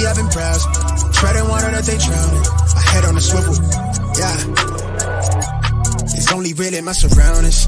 Lately I've been browsing, treading water that they drowning. My head on a swivel, yeah. It's only real in my surroundings.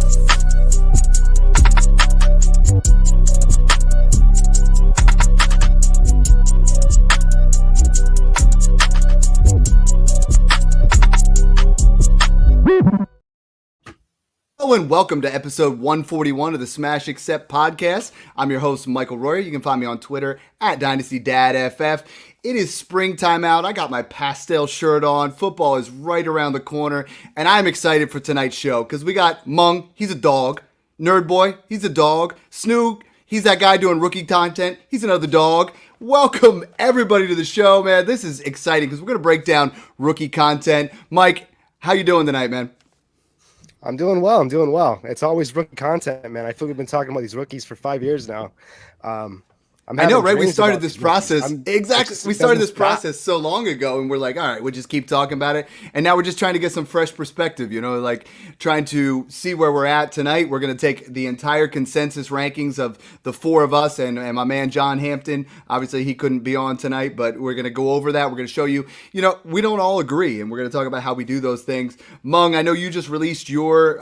Hello and welcome to episode 141 of the Smash Accept podcast. I'm your host, Michael Royer. You can find me on Twitter at DynastyDadFF. It is springtime out. I got my pastel shirt on. Football is right around the corner. And I'm excited for tonight's show because we got Mung, he's a dog. Nerd Boy, he's a dog. Snoog, he's that guy doing rookie content. He's another dog. Welcome everybody to the show, man. This is exciting because we're going to break down rookie content. Mike, how you doing tonight, man? I'm doing well. It's always rookie content, man. I feel we've been talking about these rookies for 5 years now. I know, right? We started this process. Exactly. We started this process so long ago, and we're like, all right, we'll just keep talking about it. And now we're just trying to get some fresh perspective, like trying to see where we're at tonight. We're going to take the entire consensus rankings of the four of us and my man, John Hampton. Obviously, he couldn't be on tonight, but we're going to go over that. We're going to show you, we don't all agree, and we're going to talk about how we do those things. Mung, I know you just released your,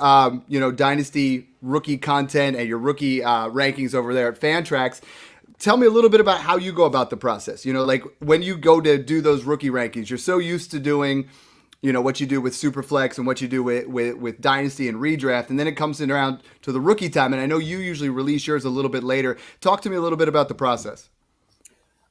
Dynasty rookie content and your rookie rankings over there at Fantrax. Tell me a little bit about how you go about the process. Like when you go to do those rookie rankings, you're so used to doing, what you do with Superflex and what you do with Dynasty and Redraft. And then it comes in around to the rookie time. And I know you usually release yours a little bit later. Talk to me a little bit about the process.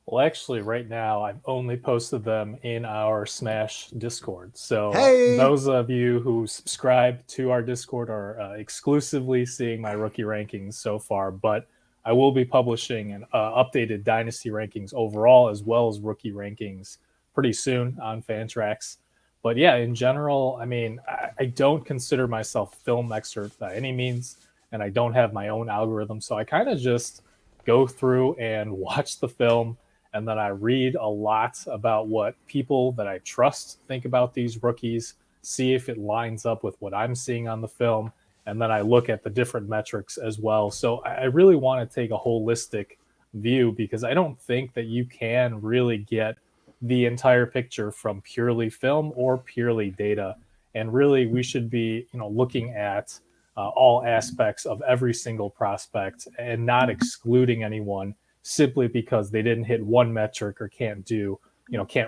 Well, actually, right now, I've only posted them in our Smash Discord. So Those of you who subscribe to our Discord are exclusively seeing my rookie rankings so far. But I will be publishing an updated Dynasty rankings overall, as well as rookie rankings pretty soon on Fantrax. But yeah, in general, I don't consider myself a film expert by any means, and I don't have my own algorithm. So I kind of just go through and watch the film, and then I read a lot about what people that I trust think about these rookies, see if it lines up with what I'm seeing on the film. And then I look at the different metrics as well. So I really want to take a holistic view because I don't think that you can really get the entire picture from purely film or purely data. And really, we should be, looking at all aspects of every single prospect and not excluding anyone simply because they didn't hit one metric or can't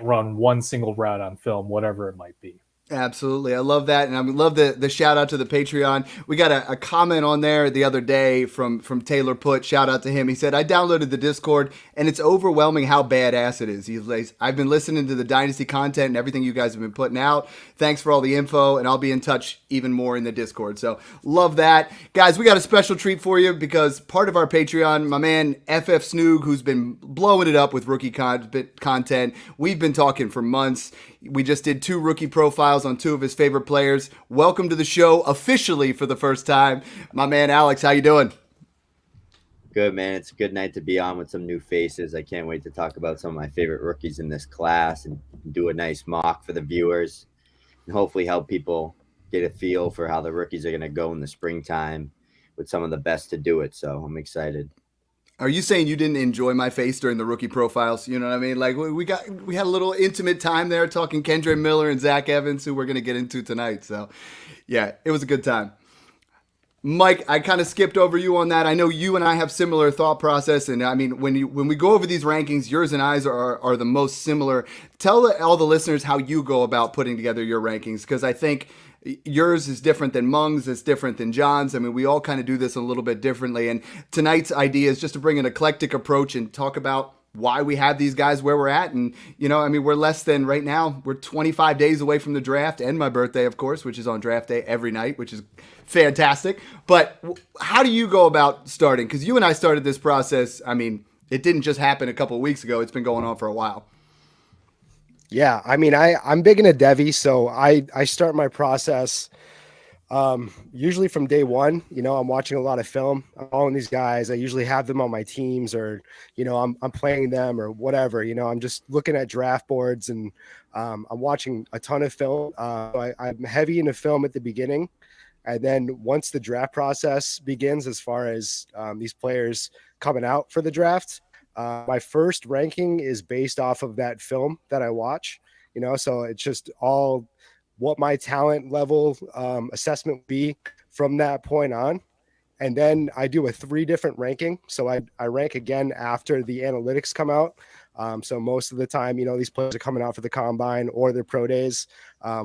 run one single route on film, whatever it might be. Absolutely. I love that. And I love the shout out to the Patreon. We got a comment on there the other day from Taylor Putt. Shout out to him. He said, I downloaded the Discord and it's overwhelming how badass it is. He's like, I've been listening to the Dynasty content and everything you guys have been putting out. Thanks for all the info. And I'll be in touch even more in the Discord. So love that. Guys, we got a special treat for you because part of our Patreon, my man FF Snoog, who's been blowing it up with rookie content. We've been talking for months. We just did 2 rookie profiles on 2 of his favorite players. Welcome to the show officially for the first time. My man, Alex, how you doing? Good, man. It's a good night to be on with some new faces. I can't wait to talk about some of my favorite rookies in this class and do a nice mock for the viewers and hopefully help people get a feel for how the rookies are going to go in the springtime with some of the best to do it. So I'm excited. Are you saying you didn't enjoy my face during the rookie profiles? You know what I mean? Like we had a little intimate time there talking Kendre Miller and Zach Evans, who we're going to get into tonight. So yeah, it was a good time. Mike, I kind of skipped over you on that. I know you and I have similar thought process. And I mean, when we go over these rankings, yours and I's are the most similar. Tell all the listeners how you go about putting together your rankings. Because I think yours is different than Mung's, it's different than John's. I mean, we all kind of do this a little bit differently. And tonight's idea is just to bring an eclectic approach and talk about why we have these guys where we're at. And, we're less than right now. We're 25 days away from the draft and my birthday, of course, which is on draft day every night, which is fantastic. But how do you go about starting? Because you and I started this process. I mean, it didn't just happen a couple of weeks ago. It's been going on for a while. Yeah, I'm big into Devi, so I start my process usually from day one. I'm watching a lot of film. I'm following these guys. I usually have them on my teams, or I'm playing them or whatever. I'm just looking at draft boards and I'm watching a ton of film. I'm heavy into film at the beginning, and then once the draft process begins, as far as these players coming out for the draft, My first ranking is based off of that film that I watch, so it's just all what my talent level assessment would be from that point on. And then I do a 3 different ranking. So I rank again after the analytics come out. So most of the time, these players are coming out for the combine or their pro days.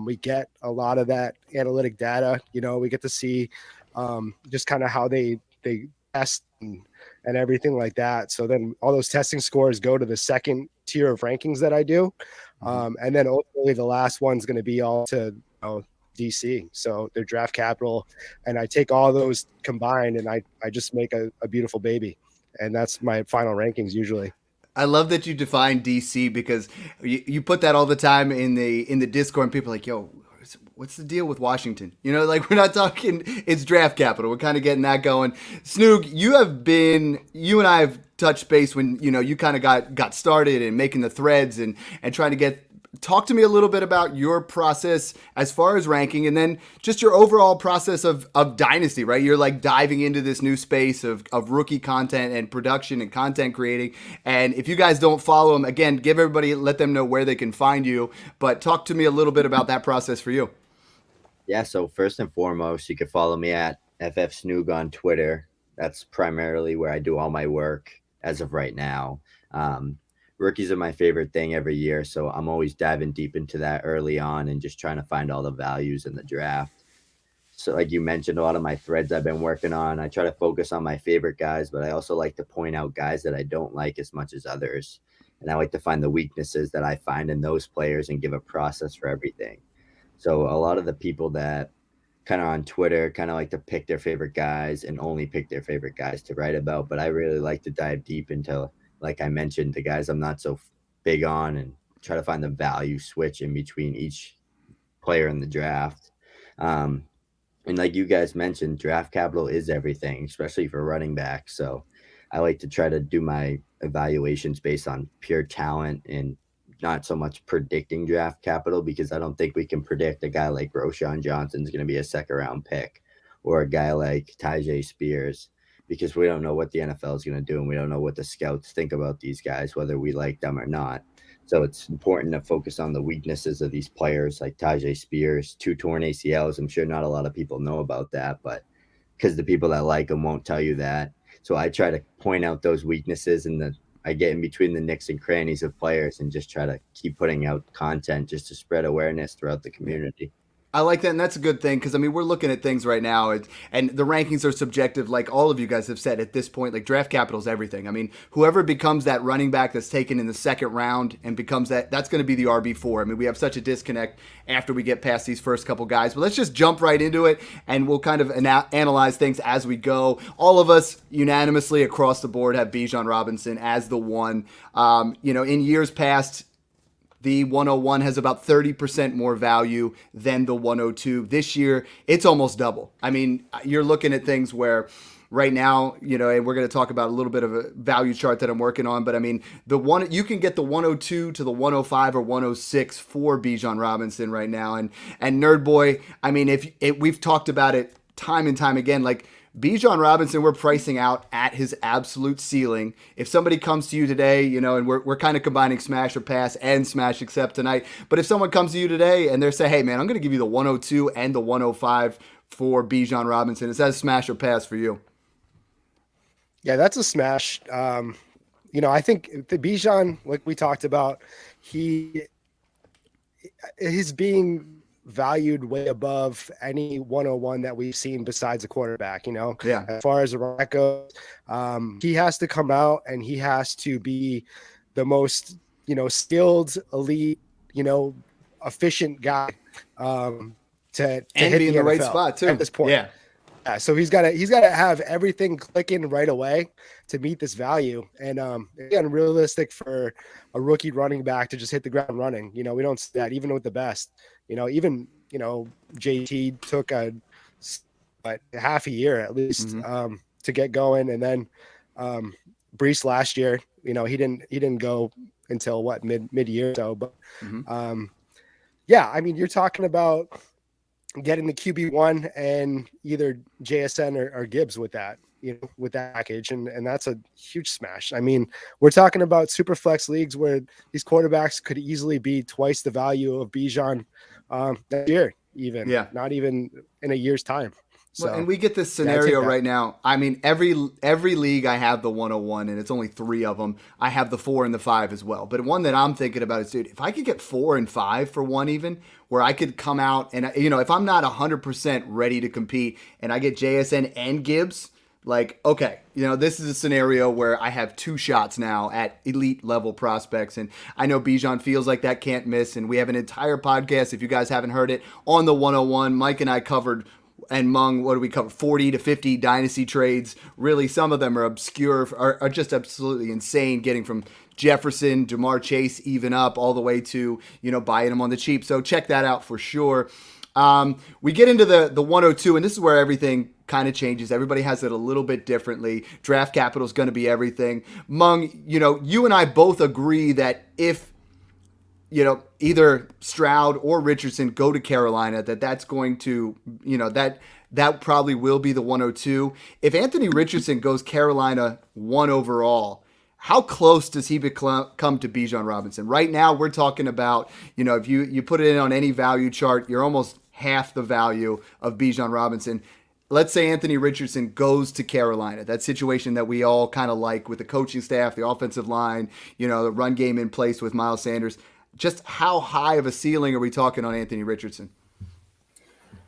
We get a lot of that analytic data. We get to see just kind of how they test and everything like that. So then all those testing scores go to the second tier of rankings that I do. And then ultimately the last one's going to be all to DC, so their draft capital, and I take all those combined and I just make a beautiful baby, and that's my final rankings usually. I love that you define DC because you put that all the time in the Discord, and people are like, yo, what's the deal with Washington? Like, we're not talking it's draft capital. We're kind of getting that going. Snoog, you and I have touched base when you kind of got started and making the threads and trying to talk to me a little bit about your process as far as ranking, and then just your overall process of Dynasty, right? You're like diving into this new space of rookie content and production and content creating. And if you guys don't follow them, again, let them know where they can find you. But talk to me a little bit about that process for you. Yeah, so first and foremost, you can follow me at FFSnoog on Twitter. That's primarily where I do all my work as of right now. Rookies are my favorite thing every year, so I'm always diving deep into that early on and just trying to find all the values in the draft. So like you mentioned, a lot of my threads I've been working on, I try to focus on my favorite guys, but I also like to point out guys that I don't like as much as others. And I like to find the weaknesses that I find in those players and give a process for everything. So a lot of the people that kind of on Twitter kind of like to pick their favorite guys and only pick their favorite guys to write about, but I really like to dive deep into, like I mentioned, the guys I'm not so big on and try to find the value switch in between each player in the draft. And like you guys mentioned, draft capital is everything, especially for running backs. So I like to try to do my evaluations based on pure talent and not so much predicting draft capital, because I don't think we can predict a guy like Roschon Johnson is going to be a second round pick, or a guy like Tyjae Spears, because we don't know what the NFL is going to do, and we don't know what the scouts think about these guys, whether we like them or not. So it's important to focus on the weaknesses of these players like Tyjae Spears, 2 torn ACLs. I'm sure not a lot of people know about that, but because the people that like him won't tell you that. So I try to point out those weaknesses, and I get in between the nicks and crannies of players and just try to keep putting out content just to spread awareness throughout the community. I like that, and that's a good thing, because, we're looking at things right now, and the rankings are subjective, like all of you guys have said at this point. Like, draft capital is everything. Whoever becomes that running back that's taken in the second round and becomes that's going to be the RB4. We have such a disconnect after we get past these first couple guys. But let's just jump right into it, and we'll kind of analyze things as we go. All of us unanimously across the board have Bijan Robinson as the one. In years past, the 101 has about 30% more value than the 102. This year, it's almost double. You're looking at things where right now, and we're going to talk about a little bit of a value chart that I'm working on, but you can get the 102 to the 105 or 106 for Bijan Robinson right now. And Nerd Boy, if we've talked about it time and time again, like, Bijan Robinson, we're pricing out at his absolute ceiling. If somebody comes to you today, and we're kind of combining smash or pass and smash accept tonight, but if someone comes to you today and they say, hey man, I'm going to give you the 102 and the 105 for Bijan Robinson, is that a smash or pass for you? Yeah, that's a smash. I think the Bijan, like we talked about, he's being valued way above any 101 that we've seen besides a quarterback. Yeah. As far as the rack goes, he has to come out and he has to be the most skilled, elite, efficient guy to hit be in the right spot too at this point. Yeah. Yeah, so he's got to have everything clicking right away to meet this value. And again, realistic for a rookie running back to just hit the ground running. We don't see that even with the best. Even JT took a half a year at least to get going, and then Brees last year, he didn't go until mid year or so. But you're talking about getting the QB1 and either JSN or Gibbs with that. with that package, and that's a huge smash. I mean, we're talking about super flex leagues where these quarterbacks could easily be twice the value of Bijan next year, even not even in a year's time. So, well, and we get this scenario right now. I mean, every league I have the 101, and it's only 3 of them. I have the 4 and the 5 as well. But one that I'm thinking about is, dude, if I could get 4 and 5 for one, even where I could come out and if I'm not 100% ready to compete, and I get JSN and Gibbs, like, okay, this is a scenario where I have 2 shots now at elite level prospects. And I know Bijan feels like that can't miss. And we have an entire podcast, if you guys haven't heard it, on the 101. Mike and I covered, and Mung, what do we cover? 40 to 50 dynasty trades. Really, some of them are obscure, are just absolutely insane, getting from Jefferson, Jamar Chase, even up all the way to, buying them on the cheap. So check that out for sure. We get into the 102, and this is where everything kind of changes. Everybody has it a little bit differently. Draft capital is going to be everything. Mung, you and I both agree that if either Stroud or Richardson go to Carolina, that's going to, that probably will be the 102. If Anthony Richardson goes Carolina 1 overall, how close does he come to Bijan Robinson? Right now, we're talking about, if you put it in on any value chart, you're almost half the value of Bijan Robinson. Let's say Anthony Richardson goes to Carolina, that situation that we all kind of like with the coaching staff, the offensive line, the run game in place with Miles Sanders. Just how high of a ceiling are we talking on Anthony Richardson?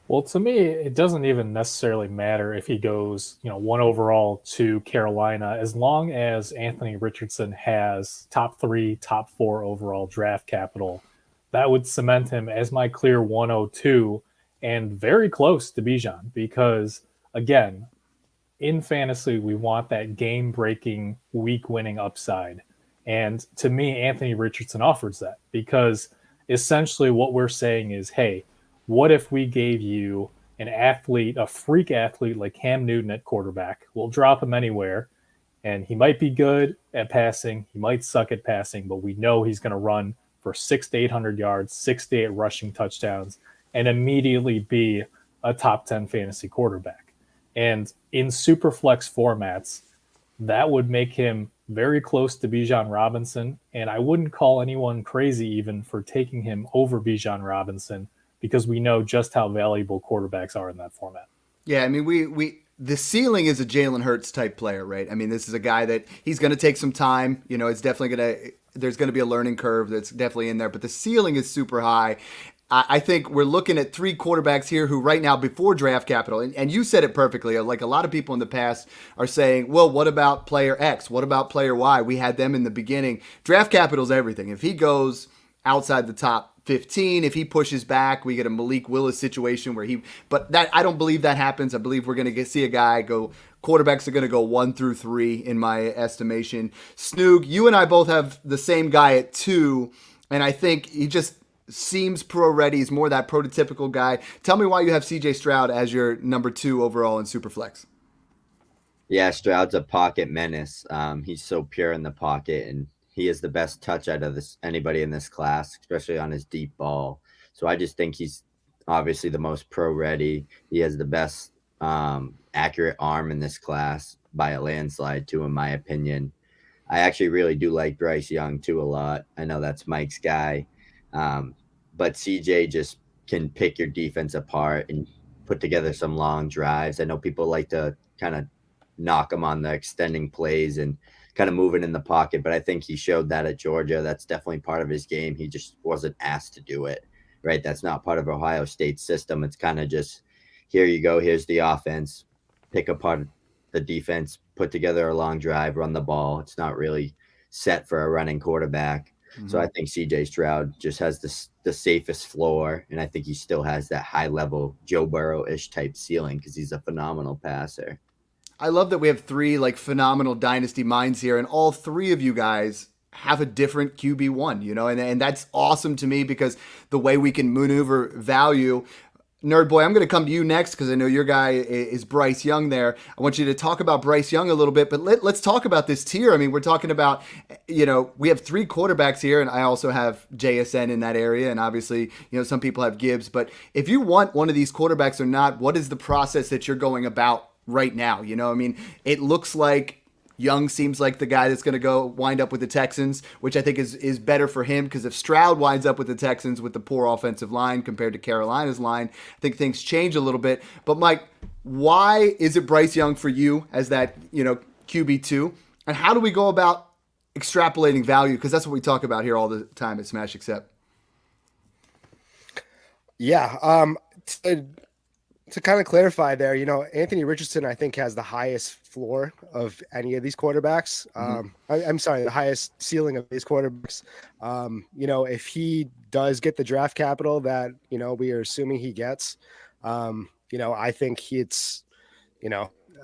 Well, to me, it doesn't even necessarily matter if he goes, 1 overall to Carolina, as long as Anthony Richardson has top 3, top 4 overall draft capital. That would cement him as my clear 102 and very close to Bijan, because, again, in fantasy, we want that game-breaking, week-winning upside. And to me, Anthony Richardson offers that, because essentially what we're saying is, hey, what if we gave you an athlete, a freak athlete like Cam Newton at quarterback? We'll drop him anywhere, and he might be good at passing. He might suck at passing, but we know he's going to run for 600 to 800 yards, 6 to 8 rushing touchdowns, and immediately be a top 10 fantasy quarterback. And in super flex formats, that would make him very close to Bijan Robinson, and I wouldn't call anyone crazy even for taking him over Bijan Robinson, because we know just how valuable quarterbacks are in that format. Yeah, I mean, we the ceiling is a Jalen Hurts type player, right? I mean, this is a guy that he's going to take some time. It's definitely there's going to be a learning curve that's definitely in there, but the ceiling is super high. I think we're looking at 3 quarterbacks here who right now, before draft capital, and you said it perfectly, like a lot of people in the past are saying, well, what about player X? What about player Y? We had them in the beginning. Draft capital is everything. If he goes outside the top 15, if he pushes back, we get a Malik Willis situation where but that, I don't believe that happens. I believe we're going to see a guy go, quarterbacks are going to go 1 through 3 in my estimation. Snoog, you and I both have the same guy at 2, and I think he just seems pro ready. He's more that prototypical guy. Tell me why you have CJ Stroud as your number 2 overall in Superflex. Yeah, Stroud's a pocket menace. He's so pure in the pocket, and he is the best touch out of anybody in this class, especially on his deep ball. So I just think he's obviously the most pro ready. He has the best accurate arm in this class by a landslide too, in my opinion. I actually really do like Bryce Young too a lot. I know that's Mike's guy. But CJ just can pick your defense apart and put together some long drives. I know people like to kind of knock him on the extending plays and kind of moving in the pocket, but I think he showed that at Georgia. That's definitely part of his game. He just wasn't asked to do it, right? That's not part of Ohio State's system. It's kind of just, here you go, here's the offense, pick apart the defense, put together a long drive, run the ball. It's not really set for a running quarterback. Mm-hmm. So I think CJ Stroud just has the safest floor, and I think he still has that high-level Joe Burrow-ish type ceiling because he's a phenomenal passer. I love that we have 3 phenomenal dynasty minds here, and all 3 of you guys have a different QB1, and that's awesome to me because the way we can maneuver value. Nerd Boy, I'm going to come to you next because I know your guy is Bryce Young there. I want you to talk about Bryce Young a little bit, but let's talk about this tier. I mean, we're talking about, we have 3 quarterbacks here, and I also have JSN in that area, and obviously, some people have Gibbs. But if you want one of these quarterbacks or not, what is the process that you're going about right now. You know, I mean, it looks like Young seems like the guy that's going to go wind up with the Texans, which I think is better for him, because if Stroud winds up with the Texans with the poor offensive line compared to Carolina's line, I think things change a little bit. But Mike, why is it Bryce Young for you as that, QB2? And how do we go about extrapolating value? Because that's what we talk about here all the time at Smash Accept. Yeah. To kind of clarify there, Anthony Richardson, I think, has the highest floor of any of these quarterbacks. I'm sorry, the highest ceiling of these quarterbacks. If he does get the draft capital that, we are assuming he gets, I think it's,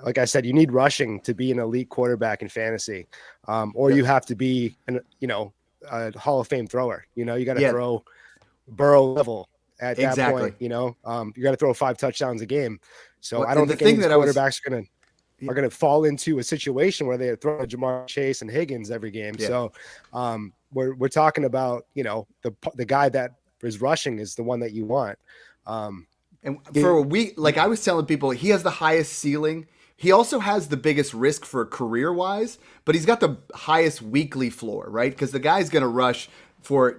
like I said, you need rushing to be an elite quarterback in fantasy, or you have to be, a Hall of Fame thrower. You got to throw Burrow level. At that point, you got to throw 5 touchdowns a game. So I don't think any quarterbacks are going to fall into a situation where they throw Jamar Chase and Higgins every game. Yeah. So we're talking about, the guy that is rushing is the one that you want. And for a week, like I was telling people, he has the highest ceiling. He also has the biggest risk for career-wise, but he's got the highest weekly floor, right? Because the guy's going to rush for,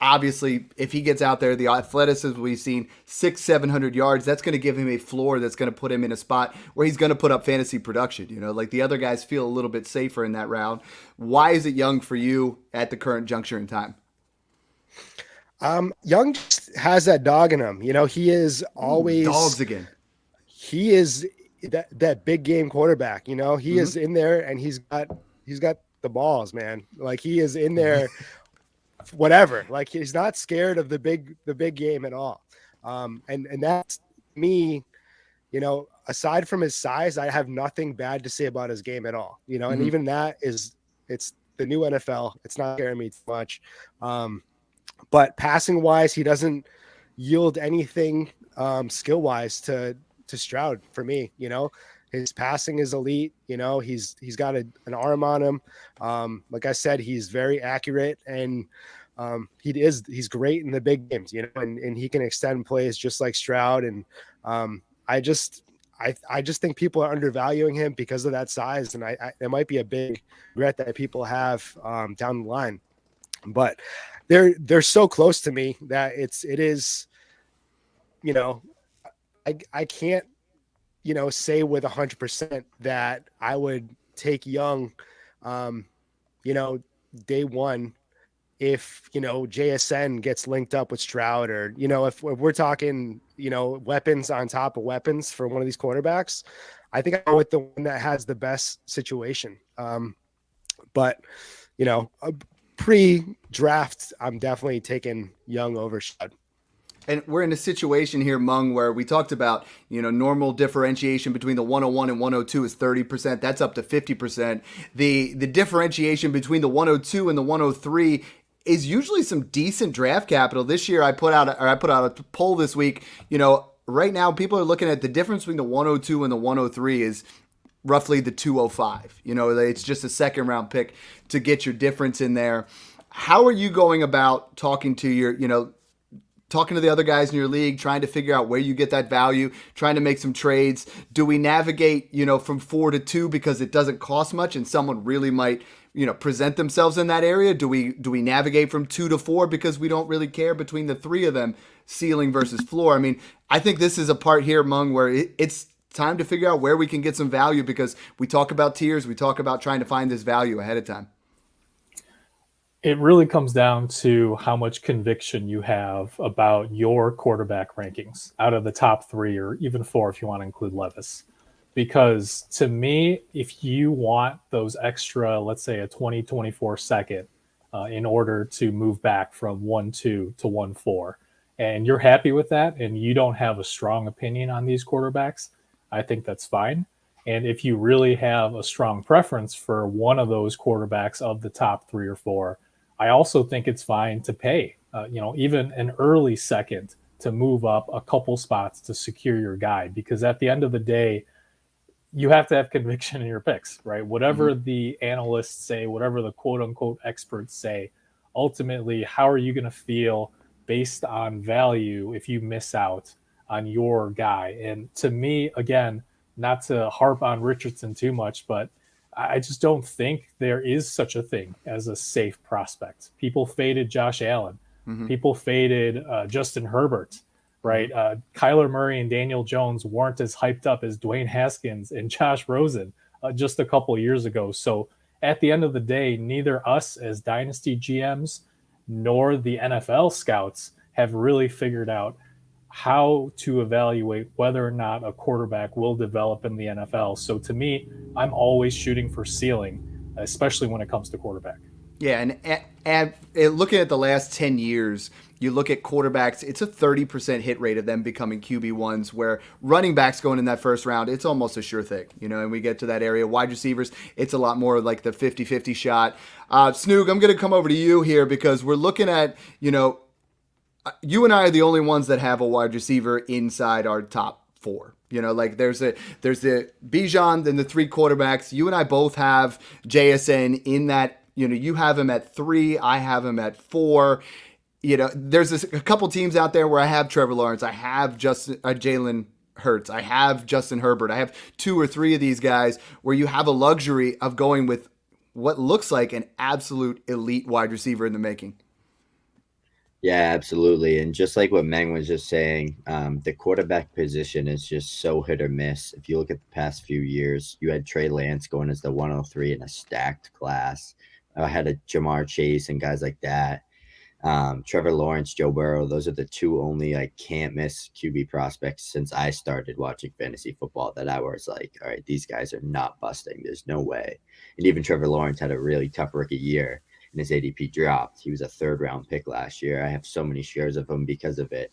obviously, if he gets out there, the athleticism we've seen, 600-700 yards, that's going to give him a floor that's going to put him in a spot where he's going to put up fantasy production. Like the other guys feel a little bit safer in that round. Why is it Young for you at the current juncture in time? Young just has that dog in him. He is always dogs again. He is that big game quarterback. He is in there, and he's got the balls, man. Like he is in there. Whatever, like he's not scared of the big game at all. And that's me, aside from his size, I have nothing bad to say about his game at all, and even that it's the new NFL. It's not scaring me too much. But passing wise, he doesn't yield anything skill wise to Stroud for me. His passing is elite. He's got an arm on him. Like I said, he's very accurate, and he's great in the big games, and he can extend plays just like Stroud. And I just think people are undervaluing him because of that size, and it might be a big regret that people have down the line. But they're so close to me that it is. I can't. Say with 100% that I would take Young, day one, if, JSN gets linked up with Stroud, or, if we're talking, weapons on top of weapons for one of these quarterbacks, I think I'm with the one that has the best situation. But, pre-draft, I'm definitely taking Young over Stroud. And we're in a situation here, Mung, where we talked about, normal differentiation between the 101 and 102 is 30%. That's up to 50%. The differentiation between the 102 and the 103 is usually some decent draft capital. This year, I put out a poll this week. Right now, people are looking at the difference between the 102 and the 103 is roughly the 205. It's just a second round pick to get your difference in there. How are you going about talking to talking to the other guys in your league, trying to figure out where you get that value, trying to make some trades? Do we navigate, from 4 to 2 because it doesn't cost much and someone really might, present themselves in that area? Do we navigate from 2 to 4 because we don't really care between the 3 of them, ceiling versus floor? I mean, I think this is a part here, Mung, where it's time to figure out where we can get some value, because we talk about tiers, we talk about trying to find this value ahead of time. It really comes down to how much conviction you have about your quarterback rankings out of the top 3 or even 4 if you want to include Levis. Because to me, if you want those extra, let's say a 20-24 second in order to move back from 1-2 to 1-4, and you're happy with that and you don't have a strong opinion on these quarterbacks, I think that's fine. And if you really have a strong preference for one of those quarterbacks of the top 3 or 4, I also think it's fine to pay, even an early second to move up a couple spots to secure your guy. Because at the end of the day, you have to have conviction in your picks, right? Whatever the analysts say, whatever the quote unquote experts say, ultimately, how are you going to feel based on value if you miss out on your guy? And to me, again, not to harp on Richardson too much, but I just don't think there is such a thing as a safe prospect. People faded Josh Allen. Mm-hmm. People faded Justin Herbert, right? Kyler Murray and Daniel Jones weren't as hyped up as Dwayne Haskins and Josh Rosen just a couple of years ago. So at the end of the day, neither us as dynasty GMs nor the NFL scouts have really figured out how to evaluate whether or not a quarterback will develop in the NFL. So to me, I'm always shooting for ceiling, especially when it comes to quarterback. Yeah, and looking at the last 10 years, you look at quarterbacks, it's a 30% hit rate of them becoming QB1s, where running backs going in that first round, it's almost a sure thing, and we get to that area. Wide receivers, it's a lot more like the 50-50 shot. Snoog, I'm going to come over to you here because we're looking at, you and I are the only ones that have a wide receiver inside our top four. There's the Bijan, then the three quarterbacks. You and I both have JSN in that. You have him at 3. I have him at 4. There's a couple teams out there where I have Trevor Lawrence. I have Jalen Hurts. I have Justin Herbert. I have 2 or 3 of these guys where you have a luxury of going with what looks like an absolute elite wide receiver in the making. Yeah, absolutely. And just like what Meng was just saying, the quarterback position is just so hit or miss. If you look at the past few years, you had Trey Lance going as the 103 in a stacked class. I had a Jamar Chase and guys like that. Trevor Lawrence, Joe Burrow, those are the 2 only can't miss QB prospects since I started watching fantasy football that I was like, all right, these guys are not busting. There's no way. And even Trevor Lawrence had a really tough rookie year and his ADP dropped. He was a 3rd-round pick last year. I have so many shares of him because of it.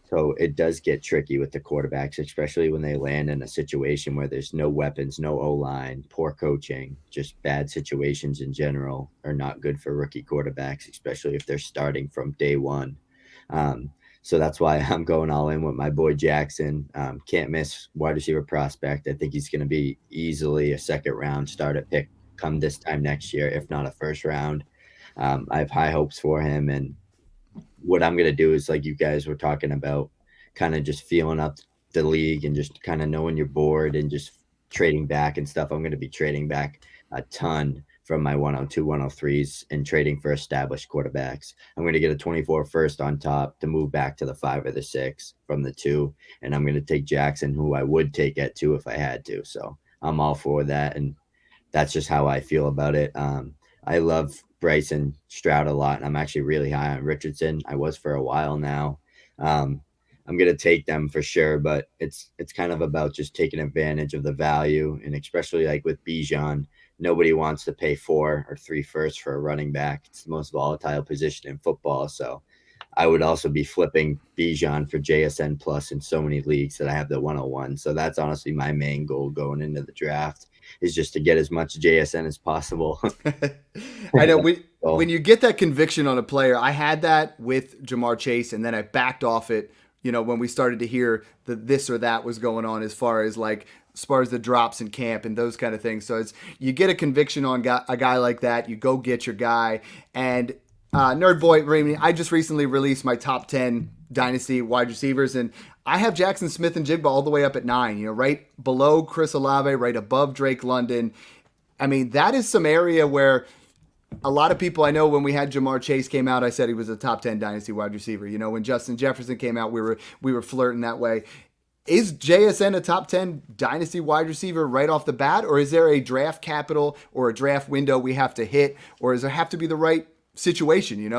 So it does get tricky with the quarterbacks, especially when they land in a situation where there's no weapons, no O-line, poor coaching, just bad situations in general are not good for rookie quarterbacks, especially if they're starting from day one. So that's why I'm going all in with my boy Jackson. Can't miss wide receiver prospect. I think he's going to be easily a 2nd-round starter pick come this time next year, if not a 1st round. I have high hopes for him, and what I'm going to do is, like you guys were talking about, kind of just feeling up the league and just kind of knowing your board and just trading back and stuff. I'm going to be trading back a ton from my 102, 103s and trading for established quarterbacks. I'm going to get a 24 first on top to move back to the 5 or the 6 from the 2. And I'm going to take Jackson, who I would take at 2 if I had to. So I'm all for that. And that's just how I feel about it. I love Bryson Stroud a lot, and I'm actually really high on Richardson. I was for a while now. I'm going to take them for sure, but it's kind of about just taking advantage of the value, and especially like with Bijan, nobody wants to pay 4 or 3 firsts for a running back. It's the most volatile position in football, so I would also be flipping Bijan for JSN plus in so many leagues that I have the 101. So that's honestly my main goal going into the draft, is just to get as much JSN as possible. I know when you get that conviction on a player, I had that with Jamar Chase, and then I backed off it, when we started to hear that this or that was going on as far as the drops in camp and those kind of things. So you get a conviction on a guy like that, you go get your guy. And Nerd Boy, I just recently released my top 10 dynasty wide receivers, and I have Jackson Smith and Jigba all the way up at 9, right below Chris Olave, right above Drake London. I mean, that is some area where a lot of people, I know when we had Jamar Chase came out, I said he was a top 10 dynasty wide receiver. When Justin Jefferson came out, we were flirting that way. Is JSN a top 10 dynasty wide receiver right off the bat, or is there a draft capital or a draft window we have to hit, or does there have to be the right situation?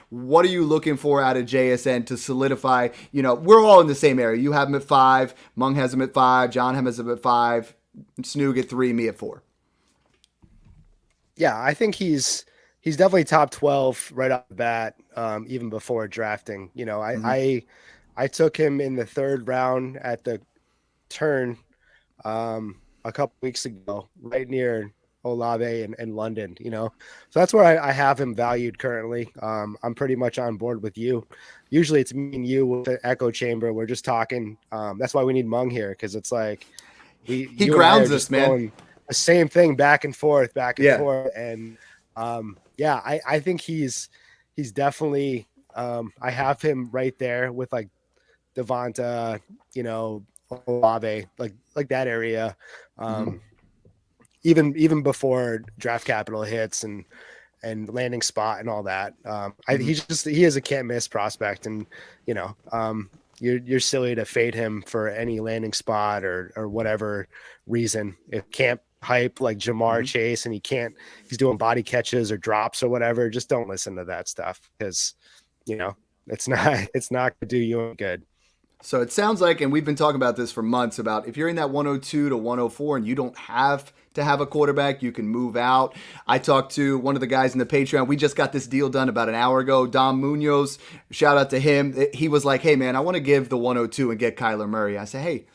What are you looking for out of JSN to solidify? We're all in the same area. You have him at 5, Mung has him at 5, John has him at 5, Snoog at 3, me at 4. Yeah, I think he's definitely top 12 right off the bat, even before drafting. I took him in the 3rd round at the turn a couple weeks ago, right near Olave and London, So that's where I have him valued currently. I'm pretty much on board with you. Usually it's me and you with the echo chamber. We're just talking. That's why we need Mung here, because it's like he grounds us, man. The same thing back and forth. And I think he's definitely I have him right there with like Devonta, Olave, like that area. Even before draft capital hits and landing spot and all that. He is a can't miss prospect, and you're silly to fade him for any landing spot or whatever reason. If camp hype like Jamar Chase and he's doing body catches or drops or whatever, just don't listen to that stuff, because it's not going to do you any good. So it sounds like, and we've been talking about this for months, about if you're in that 102 to 104 and you don't have to have a quarterback, you can move out. I talked to one of the guys in the Patreon. We just got this deal done about an hour ago. Dom Munoz, shout out to him. He was like, hey, man, I want to give the 102 and get Kyler Murray. I said, hey,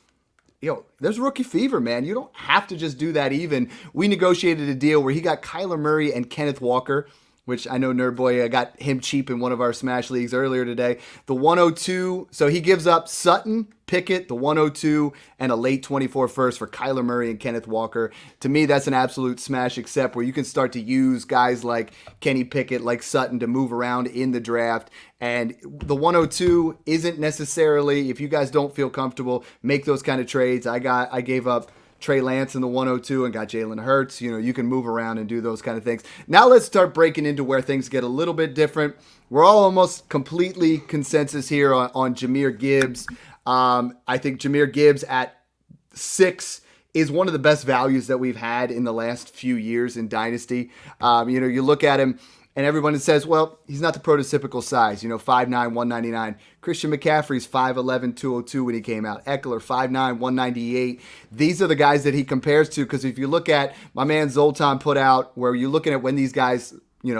there's rookie fever, man. You don't have to just do that even. We negotiated a deal where he got Kyler Murray and Kenneth Walker, which I know Nerd Boy got him cheap in one of our Smash leagues earlier today. The 102, so he gives up Sutton, Pickett, the 102, and a late 24 first for Kyler Murray and Kenneth Walker. To me, that's an absolute smash accept, where you can start to use guys like Kenny Pickett, like Sutton, to move around in the draft. And the 102 isn't necessarily, if you guys don't feel comfortable, make those kind of trades. I gave up Trey Lance in the 102 and got Jalen Hurts. You can move around and do those kind of things. Now let's start breaking into where things get a little bit different. We're all almost completely consensus here on Jahmyr Gibbs. I think Jahmyr Gibbs at 6 is one of the best values that we've had in the last few years in Dynasty. You look at him, and everyone says, well, he's not the prototypical size, 5'9", 199. Christian McCaffrey's 5'11", 202 when he came out. Eckler, 5'9", 198. These are the guys that he compares to, because if you look at my man Zoltan put out, where you're looking at when these guys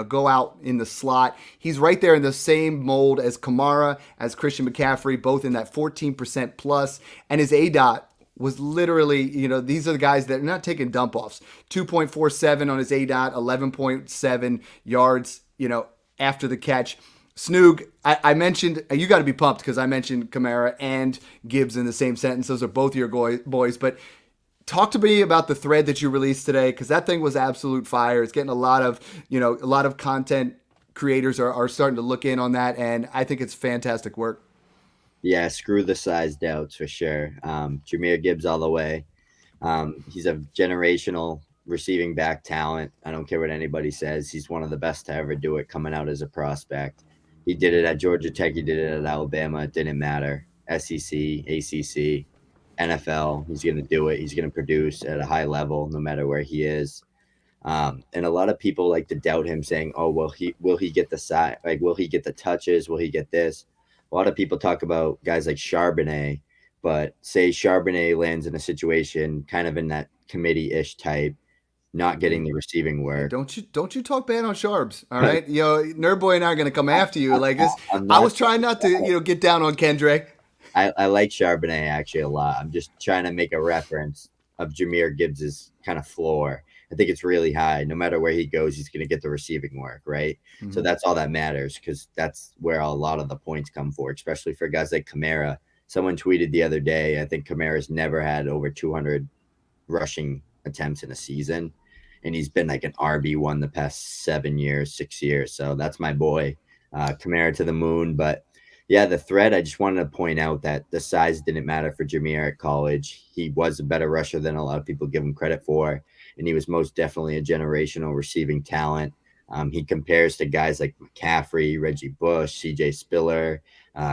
go out in the slot, he's right there in the same mold as Kamara, as Christian McCaffrey, both in that 14% plus, and his ADOT was literally, these are the guys that are not taking dump offs. 2.47 on his ADOT, 11.7 yards, after the catch. Snoog, I mentioned, you got to be pumped because I mentioned Kamara and Gibbs in the same sentence. Those are both your boys. But talk to me about the thread that you released today, because that thing was absolute fire. It's getting a lot of content creators are starting to look in on that, and I think it's fantastic work. Yeah, screw the size doubts for sure. Jahmyr Gibbs all the way. He's a generational receiving back talent. I don't care what anybody says. He's one of the best to ever do it coming out as a prospect. He did it at Georgia Tech. He did it at Alabama. It didn't matter. SEC, ACC, NFL. He's going to do it. He's going to produce at a high level no matter where he is. And a lot of people like to doubt him, saying, oh, will he get the size? Like, will he get the touches? Will he get this? A lot of people talk about guys like Charbonnet, but say Charbonnet lands in a situation kind of in that committee-ish type, not getting the receiving work. Don't you talk bad on Sharbs, all right? Nerd Boy and I are going to come after you like this. I was trying not to, get down on Kendrick. I like Charbonnet actually a lot. I'm just trying to make a reference of Jahmyr Gibbs's kind of floor. I think it's really high. No matter where he goes, he's going to get the receiving work, right? Mm-hmm. So that's all that matters, because that's where a lot of the points come for, especially for guys like Kamara. Someone tweeted the other day, I think Kamara's never had over 200 rushing attempts in a season, and he's been like an RB1 the past 6 years. So that's my boy, Kamara to the moon. But yeah, the thread, I just wanted to point out that the size didn't matter for Jahmyr at college. He was a better rusher than a lot of people give him credit for, and he was most definitely a generational receiving talent. He compares to guys like McCaffrey, Reggie Bush, CJ Spiller,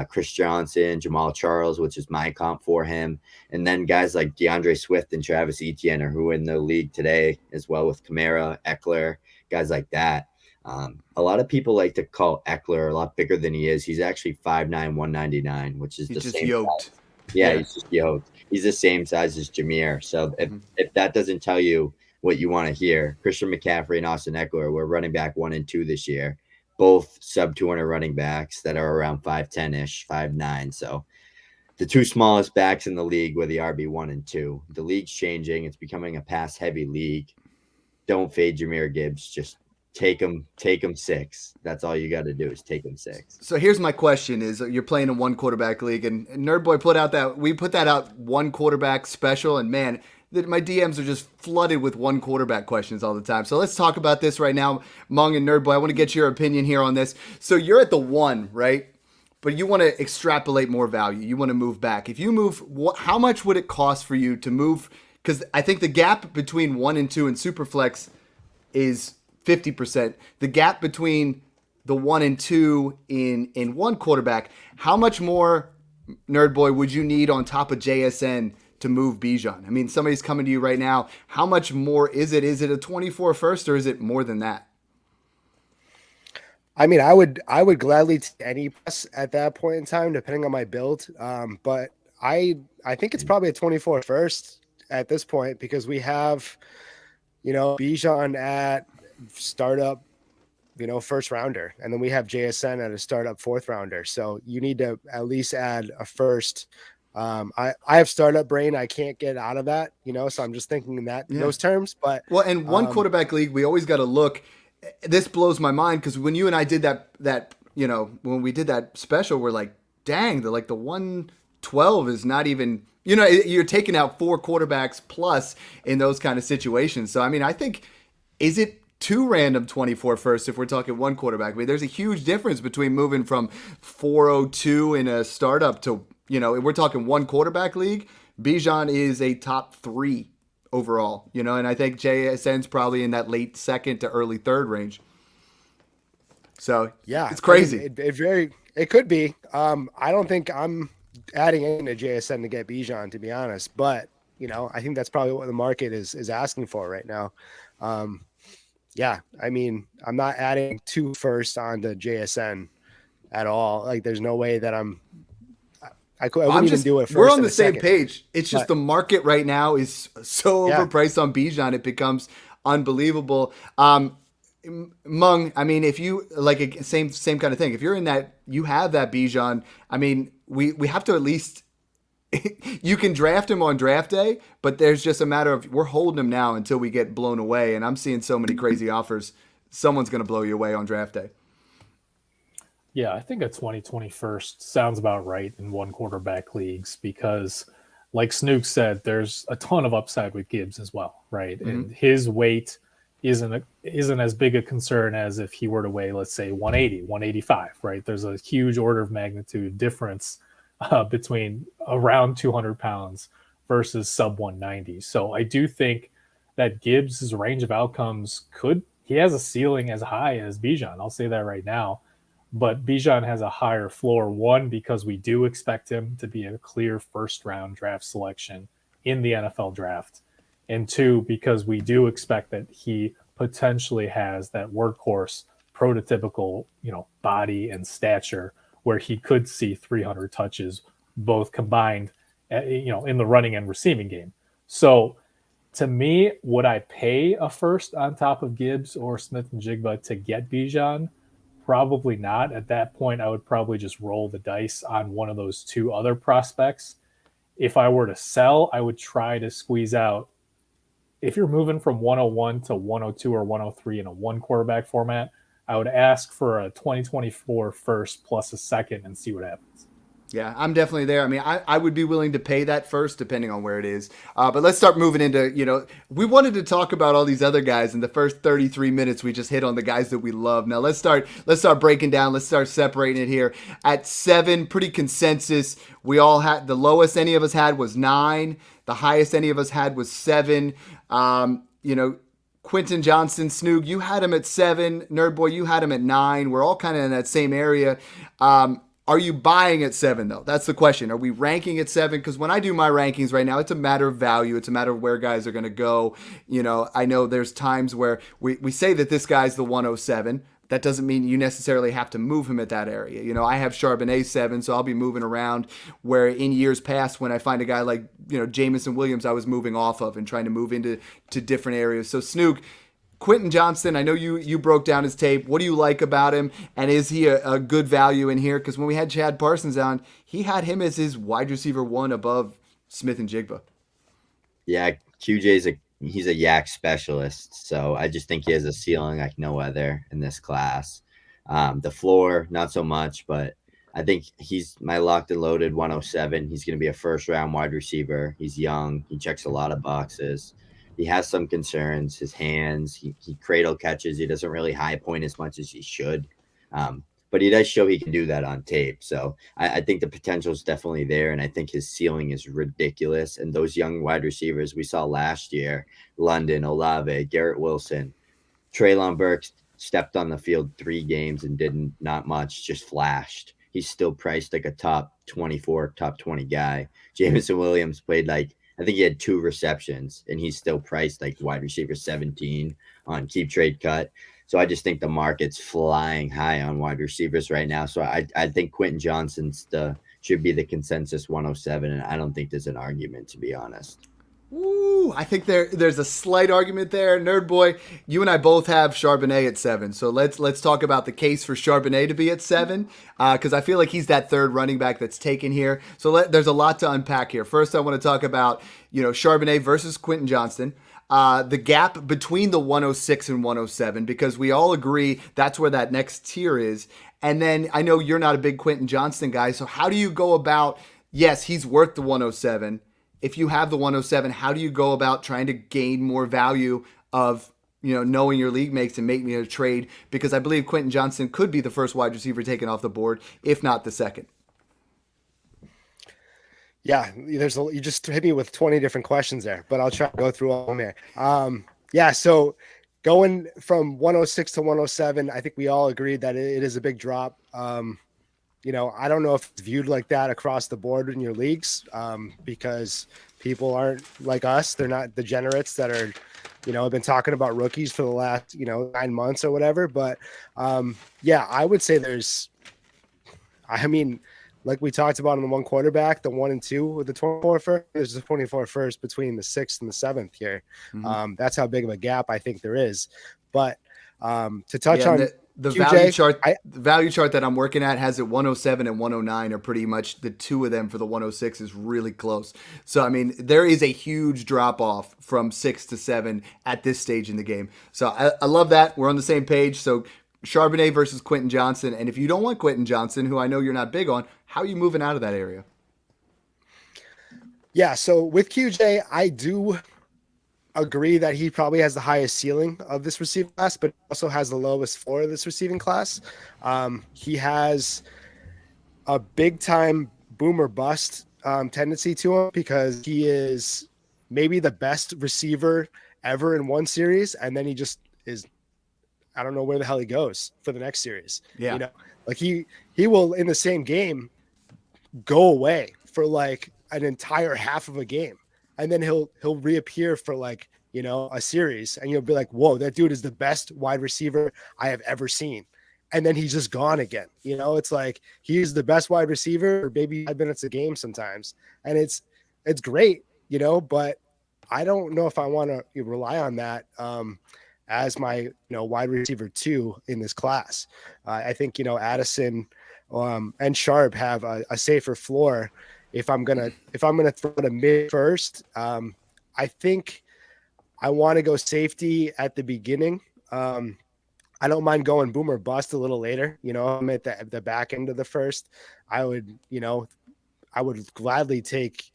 Chris Johnson, Jamal Charles, which is my comp for him. And then guys like DeAndre Swift and Travis Etienne are who are in the league today as well, with Kamara, Eckler, guys like that. A lot of people like to call Eckler a lot bigger than he is. He's actually 5'9", 199, which is the same yoked. Size. Yeah, he's just yoked. He's the same size as Jahmyr. So if that doesn't tell you what you want to hear, Christian McCaffrey and Austin Eckler were running back 1 and 2 this year, both sub 200 running backs that are around 5'10-ish, 5'9". So the two smallest backs in the league were the RB 1 and 2. The league's changing. It's becoming a pass heavy league. Don't fade Jahmyr Gibbs. Just take him 6. That's all you got to do is take him 6. So here's my question: is you're playing in one quarterback league, and Nerd Boy put that out one quarterback special, and man, my DMs are just flooded with one quarterback questions all the time. So let's talk about this right now, Mung and Nerd Boy. I want to get your opinion here on this. So you're at the 1, right? but you want to extrapolate more value. You want to move back. If you move, how much would it cost for you to move? Because I think the gap between 1 and 2 in Superflex is 50%. The gap between the 1 and 2 in one quarterback, how much more, Nerd Boy, would you need on top of JSN to move Bijan? I mean, somebody's coming to you right now. How much more is it? Is it a 24 first or is it more than that? I mean, I would gladly take any plus at that point in time, depending on my build. But I think it's probably a 24 first at this point because we have, Bijan at startup, first rounder, and then we have JSN at a startup fourth rounder. So you need to at least add a first. I have startup brain. I can't get out of that, so I'm just thinking in those terms. But in one quarterback league, we always got to look. This blows my mind because when you and I did that when we did that special, we're like, dang, the 112 is not even. You're taking out 4 quarterbacks plus in those kind of situations. So I mean, I think is it too random 24 first if we're talking one quarterback? I mean, there's a huge difference between moving from 402 in a startup to, we're talking one quarterback league. Bijan is a top 3 overall, and I think JSN's probably in that late second to early third range. So yeah, it's crazy. It could be. I don't think I'm adding in a JSN to get Bijan, to be honest, but I think that's probably what the market is asking for right now. Yeah, I mean, I'm not adding 2 first on the JSN at all. Like, there's no way that I wouldn't even do it first. We're on the same page. It's just the market right now is so overpriced on Bijan, it becomes unbelievable. Mung, I mean, if you same kind of thing. If you're in that, you have that Bijan. I mean, we have to at least. You can draft him on draft day, but there's just a matter of we're holding him now until we get blown away. And I'm seeing so many crazy offers. Someone's going to blow you away on draft day. Yeah, I think a 2021st sounds about right in one quarterback leagues because, like Snook said, there's a ton of upside with Gibbs as well, right? Mm-hmm. And his weight isn't as big a concern as if he were to weigh, let's say, 180, 185, right? There's a huge order of magnitude difference between around 200 pounds versus sub 190. So I do think that Gibbs' range of outcomes he has a ceiling as high as Bijan. I'll say that right now. But Bijan has a higher floor, one, because we do expect him to be a clear first-round draft selection in the NFL draft. And 2, because we do expect that he potentially has that workhorse, prototypical, body and stature where he could see 300 touches, both combined, in the running and receiving game. So to me, would I pay a first on top of Gibbs or Smith-Njigba to get Bijan? Probably not. At that point, I would probably just roll the dice on one of those 2 other prospects. If I were to sell, I would try to squeeze out. If you're moving from 101 to 102 or 103 in a one quarterback format, I would ask for a 2024 first plus a second and see what happens. Yeah, I'm definitely there. I mean, I would be willing to pay that first, depending on where it is. But let's start moving into, we wanted to talk about all these other guys in the first 33 minutes. We just hit on the guys that we love. Now let's start breaking down. Let's start separating it here. At 7, pretty consensus. We all had, the lowest any of us had was 9. The highest any of us had was 7. Quentin Johnston, Snoog, you had him at 7. Nerd Boy, you had him at 9. We're all kind of in that same area. Are you buying at 7, though? That's the question. Are we ranking at 7? Because when I do my rankings right now, it's a matter of value. It's a matter of where guys are going to go. I know there's times where we say that this guy's the 107. That doesn't mean you necessarily have to move him at that area. I have Charbonnet 7, so I'll be moving around, where in years past when I find a guy like, Jamison Williams, I was moving off of and trying to move into different areas. So Snook, Quentin Johnston, I know you broke down his tape. What do you like about him? And is he a good value in here? Because when we had Chad Parsons on, he had him as his wide receiver 1 above Smith-Njigba. Yeah, QJ's he's a yak specialist, so I just think he has a ceiling like no other in this class. The floor, not so much, but I think he's my locked and loaded 107. He's going to be a first-round wide receiver. He's young. He checks a lot of boxes. He has some concerns. His hands, he cradle catches. He doesn't really high point as much as he should. But but he does show he can do that on tape. So I think the potential is definitely there, and I think his ceiling is ridiculous. And those young wide receivers we saw last year, London, Olave, Garrett Wilson, Treylon Burks stepped on the field 3 games and didn't not much, just flashed. He's still priced like a top 24, top 20 guy. Jameson Williams played like, I think he had 2 receptions, and he's still priced like wide receiver 17 on Keep Trade Cut. So I just think the market's flying high on wide receivers right now. So I think Quentin Johnson's should be the consensus 107, and I don't think there's an argument, to be honest. Ooh, I think there's a slight argument there. Nerd Boy, you and I both have Charbonnet at 7. So let's talk about the case for Charbonnet to be at 7, because I feel like he's that third running back that's taken here. So there's a lot to unpack here. First, I want to talk about Charbonnet versus Quentin Johnston. The gap between the 106 and 107, because we all agree that's where that next tier is. And then I know you're not a big Quentin Johnston guy, so how do you go about, yes, he's worth the 107. If you have the 107, how do you go about trying to gain more value of, knowing your league mates and making a trade? Because I believe Quentin Johnston could be the first wide receiver taken off the board, if not the second. Yeah, you just hit me with 20 different questions there, but I'll try to go through all of them there. So going from 106 to 107, I think we all agreed that it is a big drop. I don't know if it's viewed like that across the board in your leagues, because people aren't like us. They're not degenerates that are, have been talking about rookies for the last, 9 months or whatever. But I would say like we talked about on the one quarterback, the 1 and 2 with the 24 first, there's the 24 first between the 6th and the 7th here. Mm-hmm. That's how big of a gap I think there is. But to touch on the QJ, value chart that I'm working at has it 107 and 109 are pretty much the 2 of them for the 106 is really close. So, there is a huge drop off from 6 to 7 at this stage in the game. So I love that. We're on the same page. So Charbonnet versus Quentin Johnston. And if you don't want Quentin Johnston, who I know you're not big on, how are you moving out of that area? Yeah. So with QJ, I do agree that he probably has the highest ceiling of this receiving class, but also has the lowest floor of this receiving class. He has a big time boomer bust tendency to him, because he is maybe the best receiver ever in one series, and then he just is, I don't know where the hell he goes for the next series. Yeah. Like he will in the same game go away for like an entire half of a game. And then he'll reappear for like, a series, and you'll be like, whoa, that dude is the best wide receiver I have ever seen. And then he's just gone again. It's like he's the best wide receiver for maybe 5 minutes a game sometimes. And it's great, but I don't know if I want to rely on that as my wide receiver 2 in this class. I think Addison and Sharp have a safer floor. If I'm gonna throw it a mid first, I think I want to go safety at the beginning. I don't mind going boom or bust a little later. I'm at the back end of the first. I would gladly take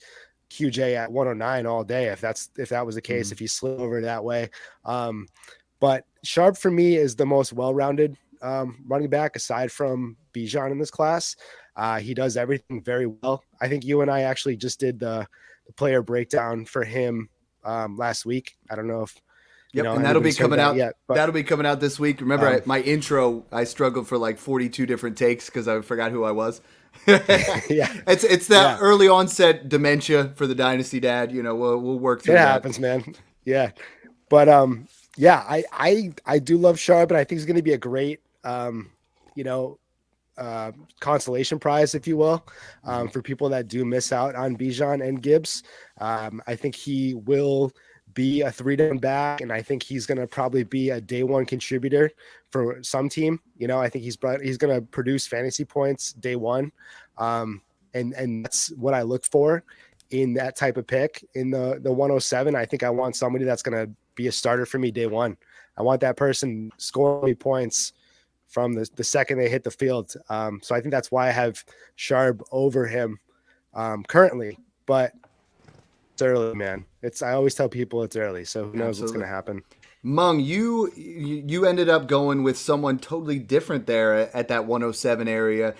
QJ at 109 all day if that was the case. Mm-hmm. If he slid over that way. But Sharp for me is the most well-rounded running back aside from Bijan in this class. He does everything very well. I think you and I actually just did the player breakdown for him last week. I don't know if and that'll be coming out yet, but that'll be coming out this week. Remember, my intro, I struggled for like 42 different takes because I forgot who I was. Yeah, it's that early onset dementia for the Dynasty Dad. We'll work through. It happens, man. Yeah, but I do love Sharp, and I think he's going to be a great consolation prize, if you will, for people that do miss out on Bijan and Gibbs. I think he will be a 3-down back, and I think he's going to probably be a day one contributor for some team. I think he's going to produce fantasy points day one, and that's what I look for in that type of pick. In the 107, I think I want somebody that's going to be a starter for me day one. I want that person scoring me points from the second they hit the field. So I think that's why I have Sharp over him currently, but it's early, man. I always tell people it's early, so who knows what's going to happen. Mung, you ended up going with someone totally different there at that 107 area,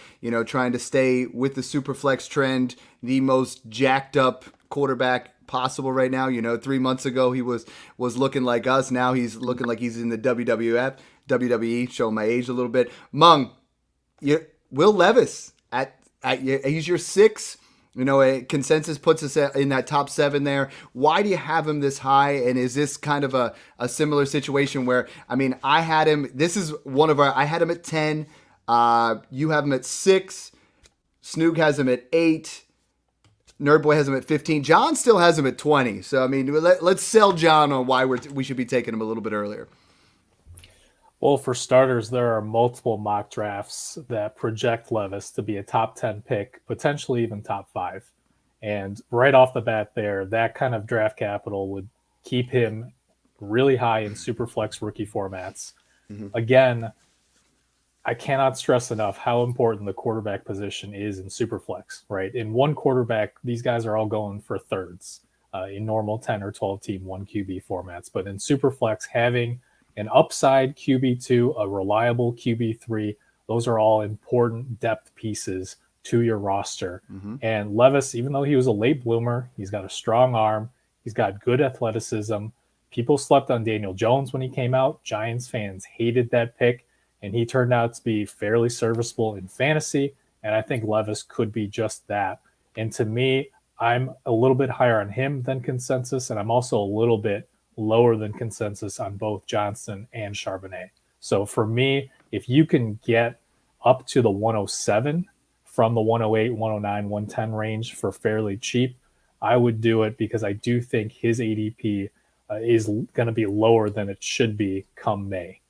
trying to stay with the super flex trend, the most jacked up quarterback possible right now. 3 months ago he was looking like us. Now he's looking like he's in the WWE, showing my age a little bit. Mung, Will Levis he's your 6. A consensus puts us in that top 7 there. Why do you have him this high? And is this kind of a similar situation where, I had him, this is I had him at 10. You have him at 6. Snoog has him at 8. Nerdboy has him at 15. John still has him at 20. So, let's sell John on why we should be taking him a little bit earlier. Well, for starters, there are multiple mock drafts that project Levis to be a top 10 pick, potentially even top 5. And right off the bat there, that kind of draft capital would keep him really high in Superflex rookie formats. Mm-hmm. Again, I cannot stress enough how important the quarterback position is in Superflex, right? In one quarterback, these guys are all going for thirds in normal 10 or 12 team 1 QB formats. But in Superflex, having an upside QB2, a reliable QB3, those are all important depth pieces to your roster. Mm-hmm. And Levis, even though he was a late bloomer, he's got a strong arm. He's got good athleticism. People slept on Daniel Jones when he came out. Giants fans hated that pick, and he turned out to be fairly serviceable in fantasy. And I think Levis could be just that. And to me, I'm a little bit higher on him than consensus, and I'm also a little bit lower than consensus on both Johnson and Charbonnet. So for me, if you can get up to the 107 from the 108, 109, 110 range for fairly cheap, I would do it because I do think his ADP is going to be lower than it should be come May.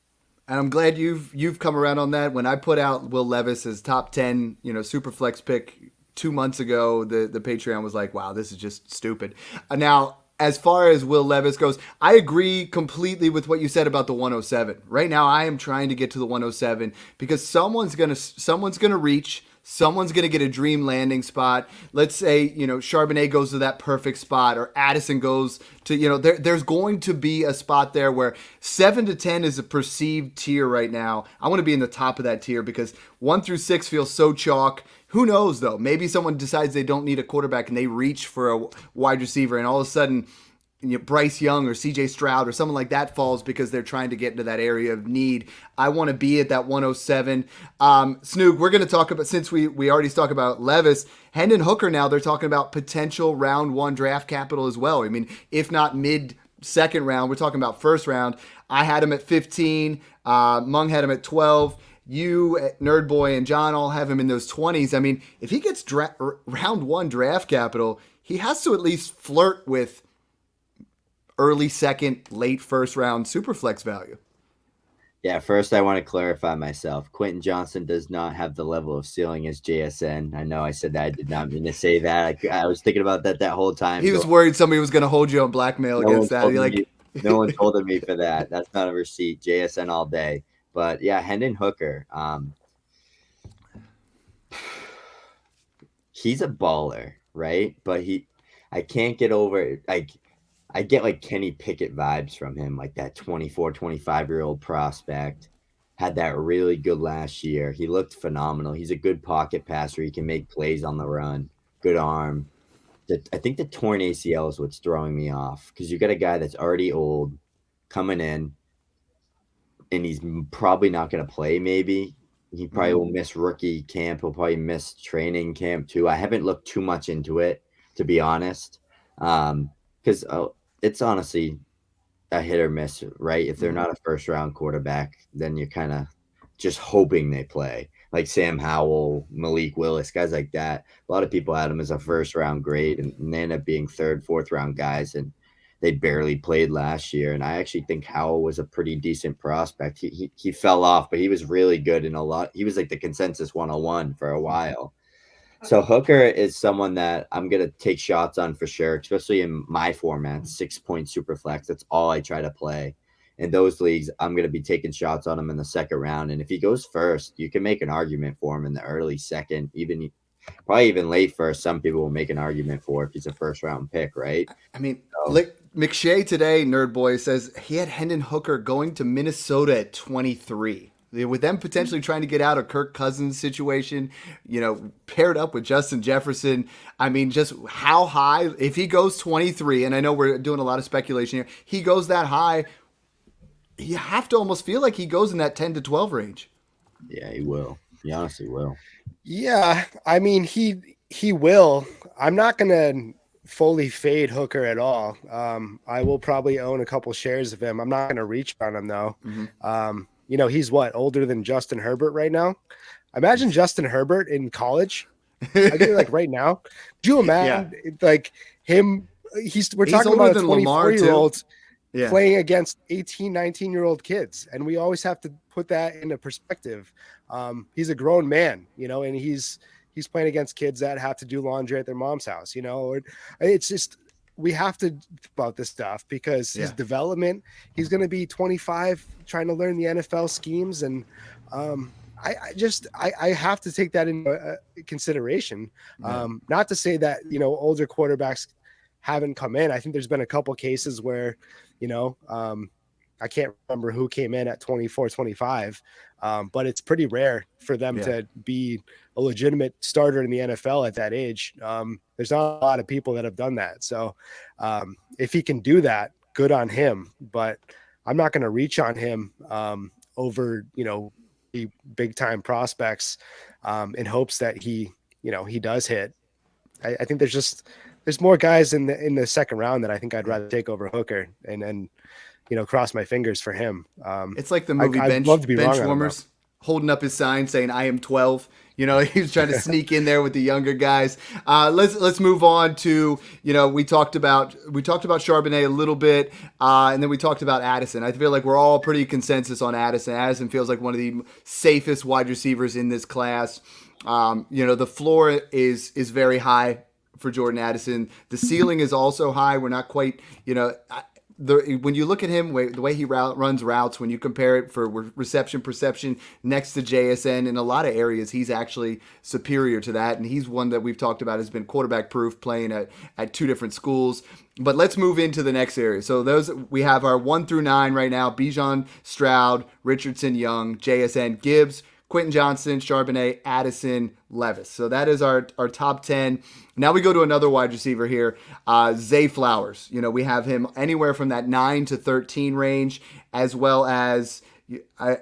And I'm glad you've come around on that. When I put out Will Levis as top 10, super flex pick 2 months ago, the Patreon was like, wow, this is just stupid. Now, as far as Will Levis goes, I agree completely with what you said about the 107. Right now, I am trying to get to the 107 because someone's gonna reach. Someone's going to get a dream landing spot. Let's say, Charbonnet goes to that perfect spot, or Addison goes to, there's going to be a spot there where 7 to 10 is a perceived tier right now. I want to be in the top of that tier because 1 through 6 feels so chalk. Who knows, though? Maybe someone decides they don't need a quarterback and they reach for a wide receiver, and all of a sudden, Bryce Young or CJ Stroud or someone like that falls because they're trying to get into that area of need. I want to be at that 107. Snoog, we're going to talk about, since we already talked about Levis, Hendon Hooker now, they're talking about potential round 1 draft capital as well. If not mid-second round, we're talking about first round. I had him at 15. Mung had him at 12. You, Nerdboy, and John all have him in those 20s. If he gets round 1 draft capital, he has to at least flirt with early second, late first round superflex value. Yeah, first I want to clarify myself. Quentin Johnson does not have the level of ceiling as JSN. I know I said that. I did not mean to say that. I was thinking about that whole time. He was worried somebody was going to hold you on blackmail against that. No one told me for that. That's not a receipt. JSN all day. But yeah, Hendon Hooker. He's a baller, right? But I can't get over it. I get like Kenny Pickett vibes from him, like that 24, 25-year-old prospect. Had that really good last year. He looked phenomenal. He's a good pocket passer. He can make plays on the run. Good arm. I think the torn ACL is what's throwing me off because you got a guy that's already old coming in, and he's probably not going to play maybe. He probably will miss rookie camp. He'll probably miss training camp too. I haven't looked too much into it, to be honest, because it's honestly a hit or miss, right? If they're not a first-round quarterback, then you're kind of just hoping they play. Like Sam Howell, Malik Willis, guys like that. A lot of people had them as a first-round grade, and they end up being third, fourth-round guys, and they barely played last year. And I actually think Howell was a pretty decent prospect. He fell off, but he was really good in a lot. He was like the consensus 101 for a while. So Hooker is someone that I'm going to take shots on for sure, especially in my format, 6-point super flex. That's all I try to play. In those leagues, I'm going to be taking shots on him in the second round. And if he goes first, you can make an argument for him in the early second, probably even late first. Some people will make an argument for if he's a first round pick, right? McShay today, Nerd Boy, says he had Hendon Hooker going to Minnesota at 23. With them potentially trying to get out of Kirk Cousins' situation, paired up with Justin Jefferson. I mean, just how high, if he goes 23, and I know we're doing a lot of speculation here, he goes that high, you have to almost feel like he goes in that 10 to 12 range. Yeah, he will. He honestly will. Yeah, I mean, he will. I'm not going to fully fade Hooker at all. I will probably own a couple shares of him. I'm not going to reach on him, though. Mm-hmm. He's older than Justin Herbert right now? Imagine Justin Herbert in college. I get like right now. Do you imagine like him? We're talking about a 24-year-old playing against 18, 19-year-old kids. And we always have to put that into perspective. He's a grown man, and he's playing against kids that have to do laundry at their mom's house. It's just, we have to think about this stuff because his development, he's going to be 25 trying to learn the NFL schemes. And I have to take that into consideration. Not to say that, older quarterbacks haven't come in. I think there's been a couple cases where, I can't remember who came in at 24, 25, but it's pretty rare for them to be a legitimate starter in the NFL at that age. There's not a lot of people that have done that. So if he can do that, good on him. But I'm not going to reach on him over, the big time prospects in hopes that he does hit. I think there's more guys in the second round that I think I'd rather take over Hooker and cross my fingers for him. It's like the movie Benchwarmers, holding up his sign saying "I am 12." He's trying to sneak in there with the younger guys. Let's move on to we talked about Charbonnet a little bit, and then we talked about Addison. I feel like we're all pretty consensus on Addison. Addison feels like one of the safest wide receivers in this class. The floor is very high for Jordan Addison. The ceiling is also high. We're not quite when you look at him, the way he runs routes, when you compare it for reception perception next to JSN, in a lot of areas, he's actually superior to that. And he's one that we've talked about has been quarterback proof, playing at two different schools. But let's move into the next area. So we have our 1 through 9 right now: Bijan, Stroud, Richardson, Young, JSN, Gibbs, Quentin Johnson, Charbonnet, Addison, Levis. So that is our top 10. Now we go to another wide receiver here, Zay Flowers. We have him anywhere from that 9 to 13 range, as well as I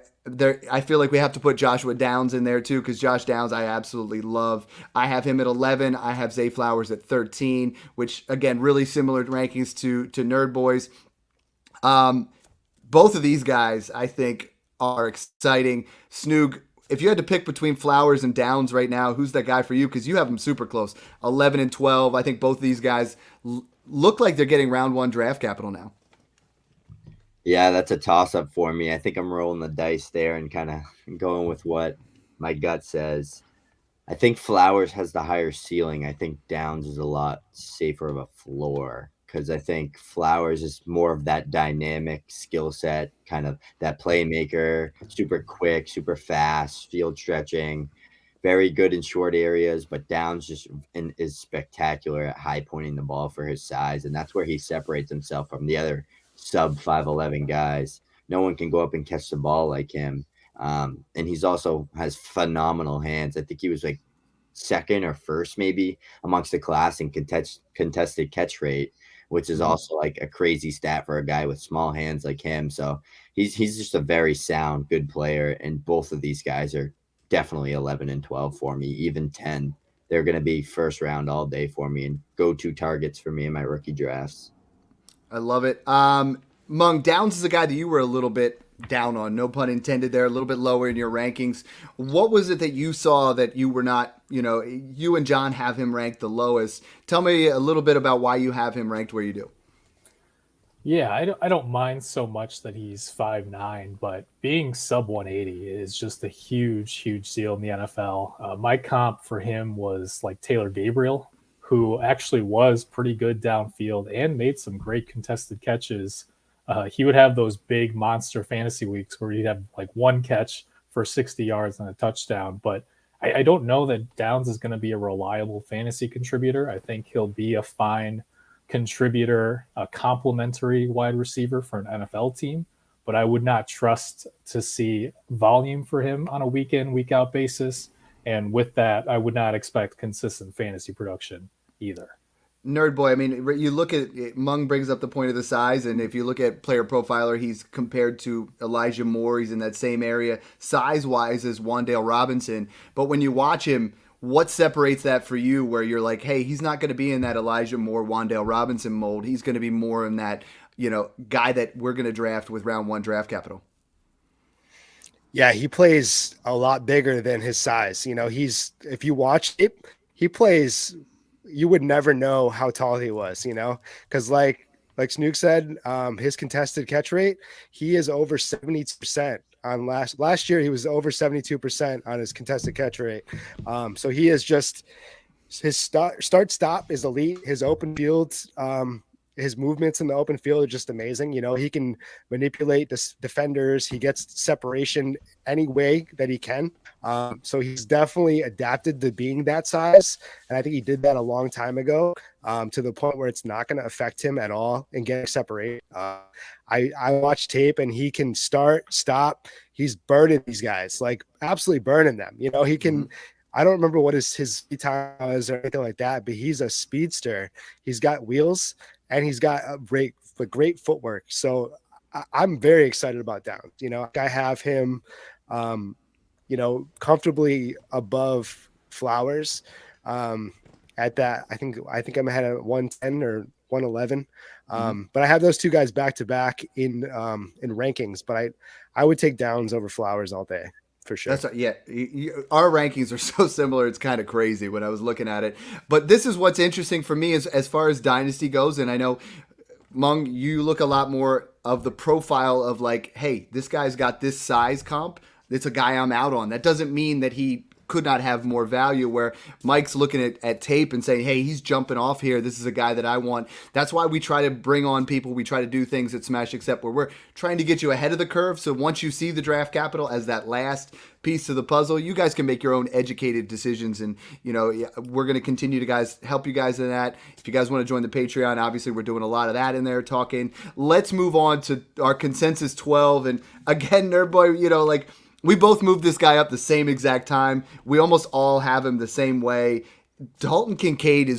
feel like we have to put Joshua Downs in there too, because Josh Downs I absolutely love. I have him at 11. I have Zay Flowers at 13, which again, really similar rankings to Nerd Boys. Both of these guys I think are exciting. Snoog, if you had to pick between Flowers and Downs right now, who's that guy for you? Because you have them super close, 11 and 12. I think both of these guys look like they're getting round 1 draft capital now. Yeah, that's a toss-up for me. I think I'm rolling the dice there and kind of going with what my gut says. I think Flowers has the higher ceiling. I think Downs is a lot safer of a floor, because I think Flowers is more of that dynamic skill set, kind of that playmaker, super quick, super fast, field stretching, very good in short areas, but Downs just is spectacular at high pointing the ball for his size, and that's where he separates himself from the other sub 5'11" guys. No one can go up and catch the ball like him, and he's also has phenomenal hands. I think he was like second or first maybe amongst the class in contested catch rate, which is also like a crazy stat for a guy with small hands like him. So he's just a very sound, good player. And both of these guys are definitely 11 and 12 for me, even 10. They're going to be first round all day for me and go-to targets for me in my rookie drafts. I love it. Mung, Downs is a guy that you were a little bit down on, no pun intended there, a little bit lower in your rankings. What was it that you saw that you were not, you and John have him ranked the lowest? Tell me a little bit about why you have him ranked where you do. Yeah, I don't mind so much that he's 5'9", but being sub 180 is just a huge deal in the NFL. My comp for him was like Taylor Gabriel, who actually was pretty good downfield and made some great contested catches. He would have those big monster fantasy weeks where he'd have like one catch for 60 yards and a touchdown. But I don't know that Downs is going to be a reliable fantasy contributor. I think he'll be a fine contributor, a complementary wide receiver for an NFL team, but I would not trust to see volume for him on a week in, week out basis. And with that, I would not expect consistent fantasy production either. Nerd boy, I mean, you look at Mung brings up the point of the size, and if you look at Player Profiler, he's compared to Elijah Moore. He's in that same area size-wise as Wan'Dale Robinson. But when you watch him, what separates that for you where you're like, hey, he's not going to be in that Elijah Moore, Wan'Dale Robinson mold. He's going to be more in that, guy that we're going to draft with round 1 draft capital. Yeah, he plays a lot bigger than his size. If you watch it, he plays, you would never know how tall he was, because like Snook said, his contested catch rate, he is over 70% on last year. He was over 72% on his contested catch rate. So he is just, his start stop is elite. His open fields, his movements in the open field are just amazing. He can manipulate the defenders. He gets separation any way that he can. So he's definitely adapted to being that size. And I think he did that a long time ago, to the point where it's not going to affect him at all in getting separate. I watch tape and he can start, stop. He's burning these guys, like absolutely burning them. He can, mm-hmm. I don't remember what his speed time is or anything like that, but he's a speedster. He's got wheels and he's got a great footwork. So I'm very excited about Downs. I have him, comfortably above Flowers at that. I think I'm ahead at 110 or 111. But I have those two guys back to back in rankings, but I would take Downs over Flowers all day. For sure. Our rankings are so similar. It's kind of crazy when I was looking at it. But this is what's interesting for me as far as Dynasty goes. And I know, Mung, you look a lot more of the profile of like, hey, this guy's got this size comp. It's a guy I'm out on. That doesn't mean that he could not have more value, where Mike's looking at tape and saying, hey, he's jumping off here. This is a guy that I want. That's why we try to bring on people. We try to do things at Smash Accept where we're trying to get you ahead of the curve. So once you see the draft capital as that last piece of the puzzle, you guys can make your own educated decisions. And, we're going to continue to help you guys in that. If you guys want to join the Patreon, obviously we're doing a lot of that in there talking. Let's move on to our consensus 12. And again, Nerd Boy, we both moved this guy up the same exact time. We almost all have him the same way. Dalton Kincaid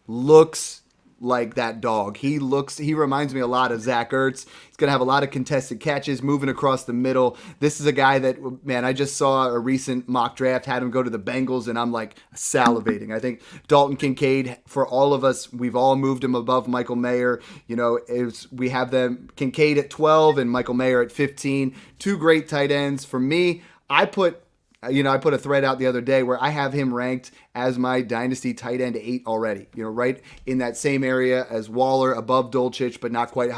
looks like that dog. He reminds me a lot of Zach Ertz. He's going to have a lot of contested catches, moving across the middle. This is a guy that, man, I just saw a recent mock draft, had him go to the Bengals, and I'm like salivating. I think Dalton Kincaid, for all of us, we've all moved him above Michael Mayer. We have them, Kincaid at 12 and Michael Mayer at 15. Two great tight ends. For me, I put a thread out the other day where I have him ranked as my dynasty tight end 8 already, right in that same area as Waller, above Dolchich, but not quite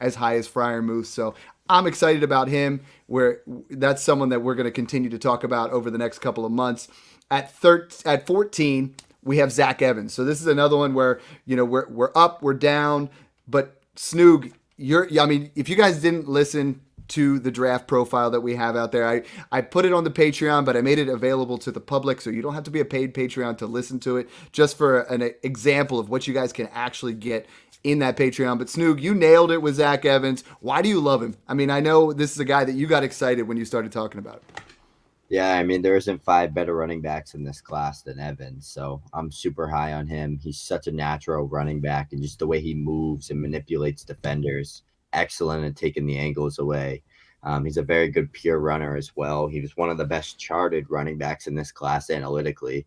as high as Freiermuth. So I'm excited about him, where that's someone that we're going to continue to talk about over the next couple of months. At 14, we have Zach Evans. So this is another one where, we're up, we're down, but Snoog, if you guys didn't listen to the draft profile that we have out there, I put it on the Patreon, but I made it available to the public, so you don't have to be a paid Patreon to listen to it, just for an example of what you guys can actually get in that Patreon. But Snoog, you nailed it with Zach Evans. Why do you love him? I know this is a guy that you got excited when you started talking about it. Yeah, there isn't 5 better running backs in this class than Evans, so I'm super high on him. He's such a natural running back, and just the way he moves and manipulates defenders, excellent at taking the angles away. He's a very good pure runner as well. He was one of the best charted running backs in this class analytically,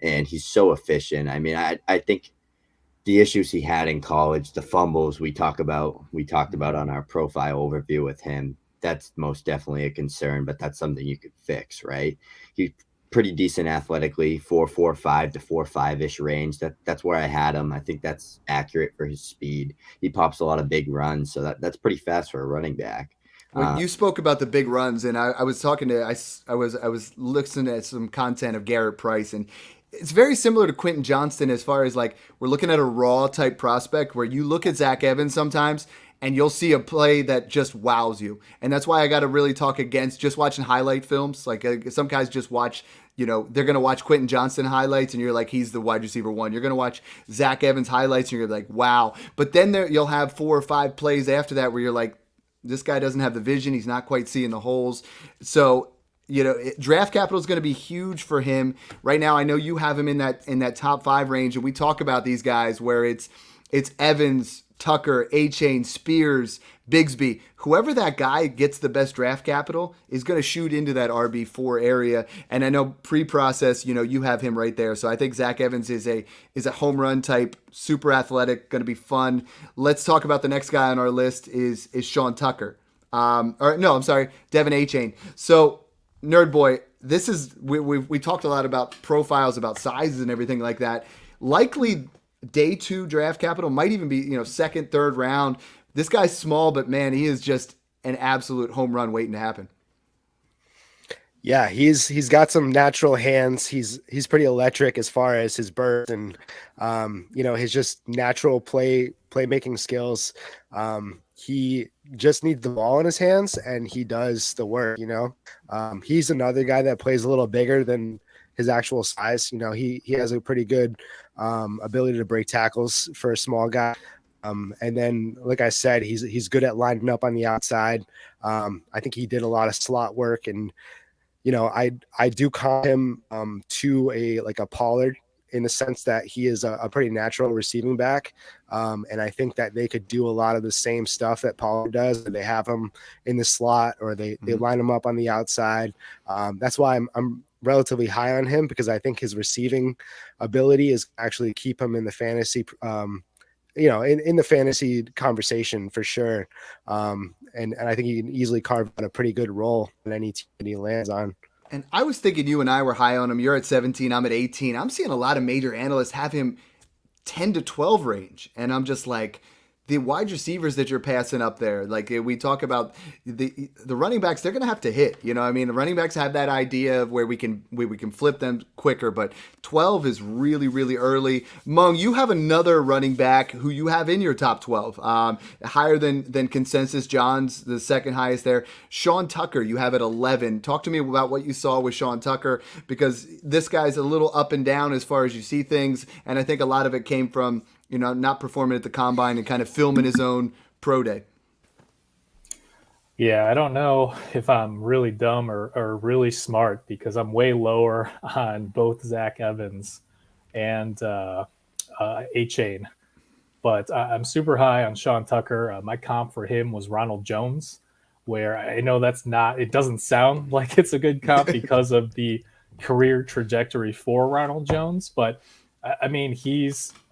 and he's so efficient. I think the issues he had in college, the fumbles we talked about on our profile overview with him, that's most definitely a concern, but that's something you could fix, right? He's pretty decent athletically, 4.45 to 4.5-ish range. That's where I had him. I think that's accurate for his speed. He pops a lot of big runs, so that's pretty fast for a running back. When you spoke about the big runs, and I was talking to, I was listening to some content of Garrett Price, and it's very similar to Quentin Johnston as far as we're looking at a raw type prospect where you look at Zach Evans sometimes and you'll see a play that just wows you. And that's why I got to really talk against just watching highlight films. Like some guys just watch, they're going to watch Quentin Johnston highlights and you're like, he's the wide receiver one. You're going to watch Zach Evans highlights and you're like, wow. But then you'll have 4 or 5 plays after that where you're like, this guy doesn't have the vision. He's not quite seeing the holes. So, draft capital is going to be huge for him right now. I know you have him in that top 5 range, and we talk about these guys where it's Evans, Tucker, A-Chain, Spears, Bigsby. Whoever that guy gets the best draft capital is going to shoot into that RB4 area. And I know pre-process, you have him right there. So I think Zach Evans is a home run type, super athletic, going to be fun. Let's talk about the next guy on our list is Sean Tucker. Devin A-Chain. So Nerd Boy, this is we talked a lot about profiles, about sizes and everything like that. Likely day 2 draft capital, might even be, 2nd, 3rd round. This guy's small, but man, he is just an absolute home run waiting to happen. Yeah, he's got some natural hands. He's pretty electric as far as his burst and his just natural playmaking skills. He just needs the ball in his hands and he does the work. He's another guy that plays a little bigger than his actual size. He has a pretty good ability to break tackles for a small guy. And then, like I said, he's good at lining up on the outside. I think he did a lot of slot work, and I do call him to a Pollard in the sense that he is a pretty natural receiving back. And I think that they could do a lot of the same stuff that Pollard does. They have him in the slot or they line him up on the outside. That's why I'm relatively high on him, because I think his receiving ability is actually keep him in the fantasy, in the fantasy conversation for sure. And I think he can easily carve out a pretty good role in any team that he lands on. And I was thinking you and I were high on him. You're at 17. I'm at 18. I'm seeing a lot of major analysts have him 10 to 12 range. And I'm just like, the wide receivers that you're passing up there, like we talk about the running backs, they're going to have to hit. The running backs have that idea of where we can flip them quicker, but 12 is really, really early. Mung, you have another running back who you have in your top 12, higher than consensus. John's the second highest there. Sean Tucker, you have at 11. Talk to me about what you saw with Sean Tucker, because this guy's a little up and down as far as you see things, and I think a lot of it came from not performing at the combine and kind of filming his own pro day. Yeah, I don't know if I'm really dumb or really smart, because I'm way lower on both Zach Evans and A-Chain. But I'm super high on Sean Tucker. My comp for him was Ronald Jones, where I know it doesn't sound like it's a good comp because of the career trajectory for Ronald Jones. But I mean,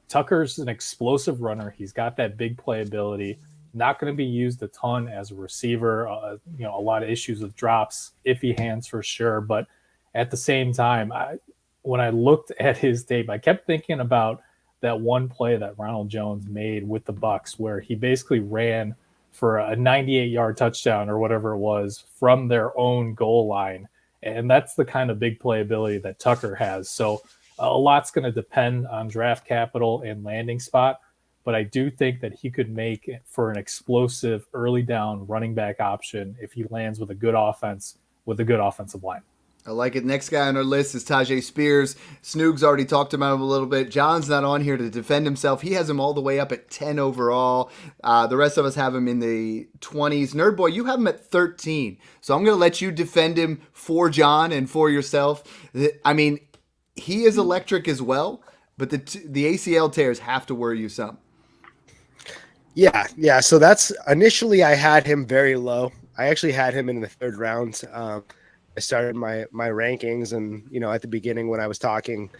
Tucker's an explosive runner. He's got that big playability. Not going to be used a ton as a receiver. A lot of issues with drops, iffy hands for sure. But at the same time, when I looked at his tape, I kept thinking about that one play that Ronald Jones made with the Bucs, where he basically ran for a 98-yard touchdown or whatever it was from their own goal line. And that's the kind of big playability that Tucker has. So a lot's going to depend on draft capital and landing spot, but I do think that he could make it for an explosive early down running back option if he lands with a good offense, with a good offensive line. I like it. Next guy on our list is Tajay Spears. Snoog's already talked about him a little bit. John's not on here to defend himself. He has him all the way up at 10 overall. The rest of us have him in the 20s. Nerd Boy, you have him at 13. So I'm going to let you defend him for John and for yourself. I mean, he is electric as well, but the ACL tears have to worry you some. Yeah. So that's initially I had him very low. I actually had him in the 3rd round. I started my rankings, and at the beginning when I was talking,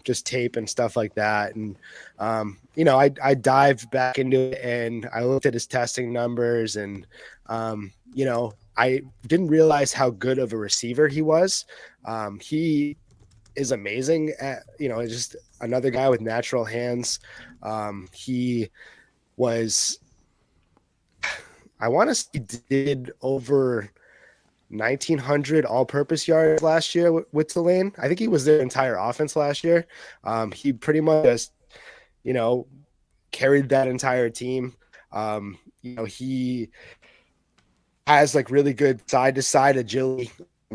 just tape and stuff like that, and I dived back into it and I looked at his testing numbers, and I didn't realize how good of a receiver he was. He is amazing at, just another guy with natural hands. He was, I want to say, did over 1,900 all-purpose yards last year with Tulane. I think he was their entire offense last year. He pretty much just, carried that entire team. He has like really good side to side agility.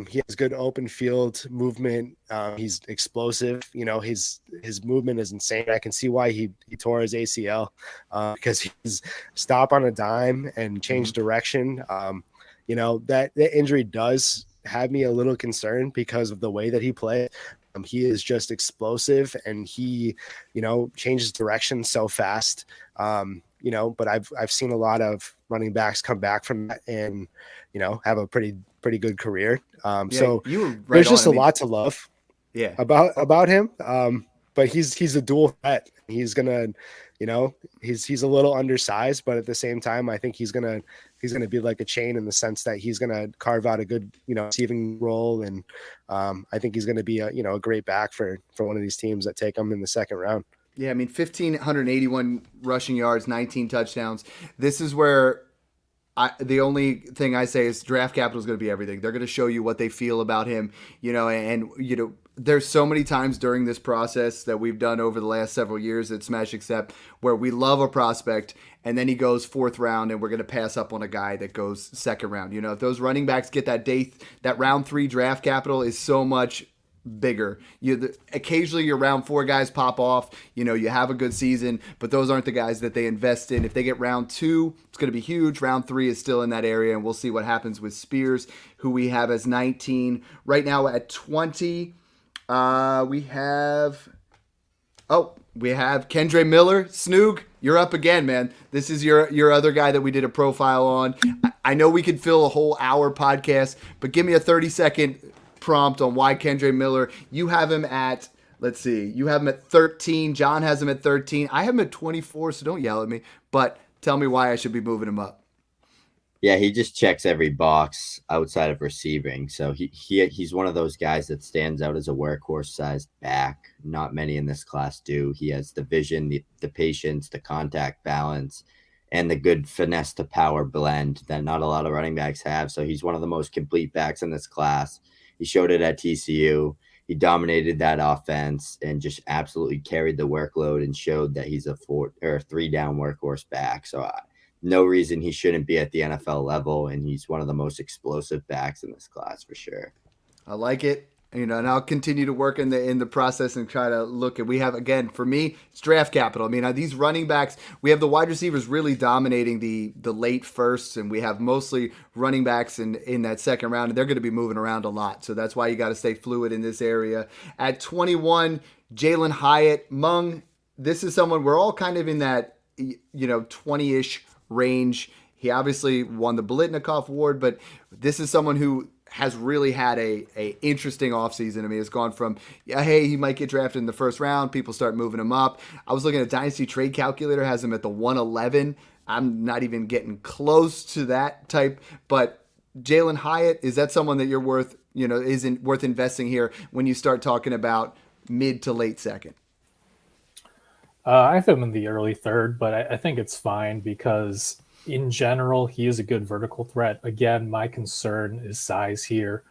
He has good open field movement. He's explosive. His movement is insane. I can see why he tore his ACL because he's stop on a dime and change direction. That injury does have me a little concerned because of the way that he plays. He is just explosive and he, changes direction so fast. But I've seen a lot of running backs come back from that and, have a pretty good career. So you were right there's just a lot to love about him. But he's a dual threat. He's gonna, he's a little undersized, but at the same time, I think he's gonna be like a chain in the sense that he's gonna carve out a good, receiving role, and I think he's gonna be a great back for one of these teams that take him in the second round. Yeah, I mean, 1,581 rushing yards, 19 touchdowns. This is where the only thing I say is draft capital is going to be everything. They're going to show you what they feel about him, there's so many times during this process that we've done over the last several years at Smash Accept where we love a prospect and then he goes fourth round and we're going to pass up on a guy that goes second round. If those running backs get that round 3 draft capital is so much bigger. Occasionally your round 4 guys pop off, you have a good season, but those aren't the guys that they invest in. If they get round 2, it's going to be huge. Round 3 is still in that area, and we'll see what happens with Spears, who we have as 19. Right now at 20, we have Kendre Miller. Snoog, you're up again, man. This is your other guy that we did a profile on. I know we could fill a whole hour podcast, but give me a 30-second prompt on why Kendre Miller. You have him at, let's see, you have him at 13. John has him at 13. I have him at 24, so don't yell at me, but tell me why I should be moving him up. Yeah, he just checks every box outside of receiving. So he's one of those guys that stands out as a workhorse-sized back. Not many in this class do. He has the vision, the patience, the contact balance, and the good finesse to power blend that not a lot of running backs have. So he's one of the most complete backs in this class. He showed it at TCU. He dominated that offense and just absolutely carried the workload and showed that he's a 3-down workhorse back. So no reason he shouldn't be at the NFL level, and he's one of the most explosive backs in this class for sure. I like it. And I'll continue to work in the process and try to look at. We have, again, for me, it's draft capital. I mean, these running backs, we have the wide receivers really dominating the late firsts, and we have mostly running backs in that second round, and they're going to be moving around a lot. So that's why you got to stay fluid in this area. At 21, Jalen Hyatt. Mung, this is someone we're all kind of in that 20-ish range. He obviously won the Biletnikoff Award, but this is someone who has really had a interesting offseason. I mean, it's gone from, hey, he might get drafted in the first round. People start moving him up. I was looking at Dynasty Trade Calculator, has him at the 111. I'm not even getting close to that type. But Jalen Hyatt, is that someone that you're worth investing here when you start talking about mid to late second? I have him in the early third, but I think it's fine because in general, he is a good vertical threat. Again, my concern is size here.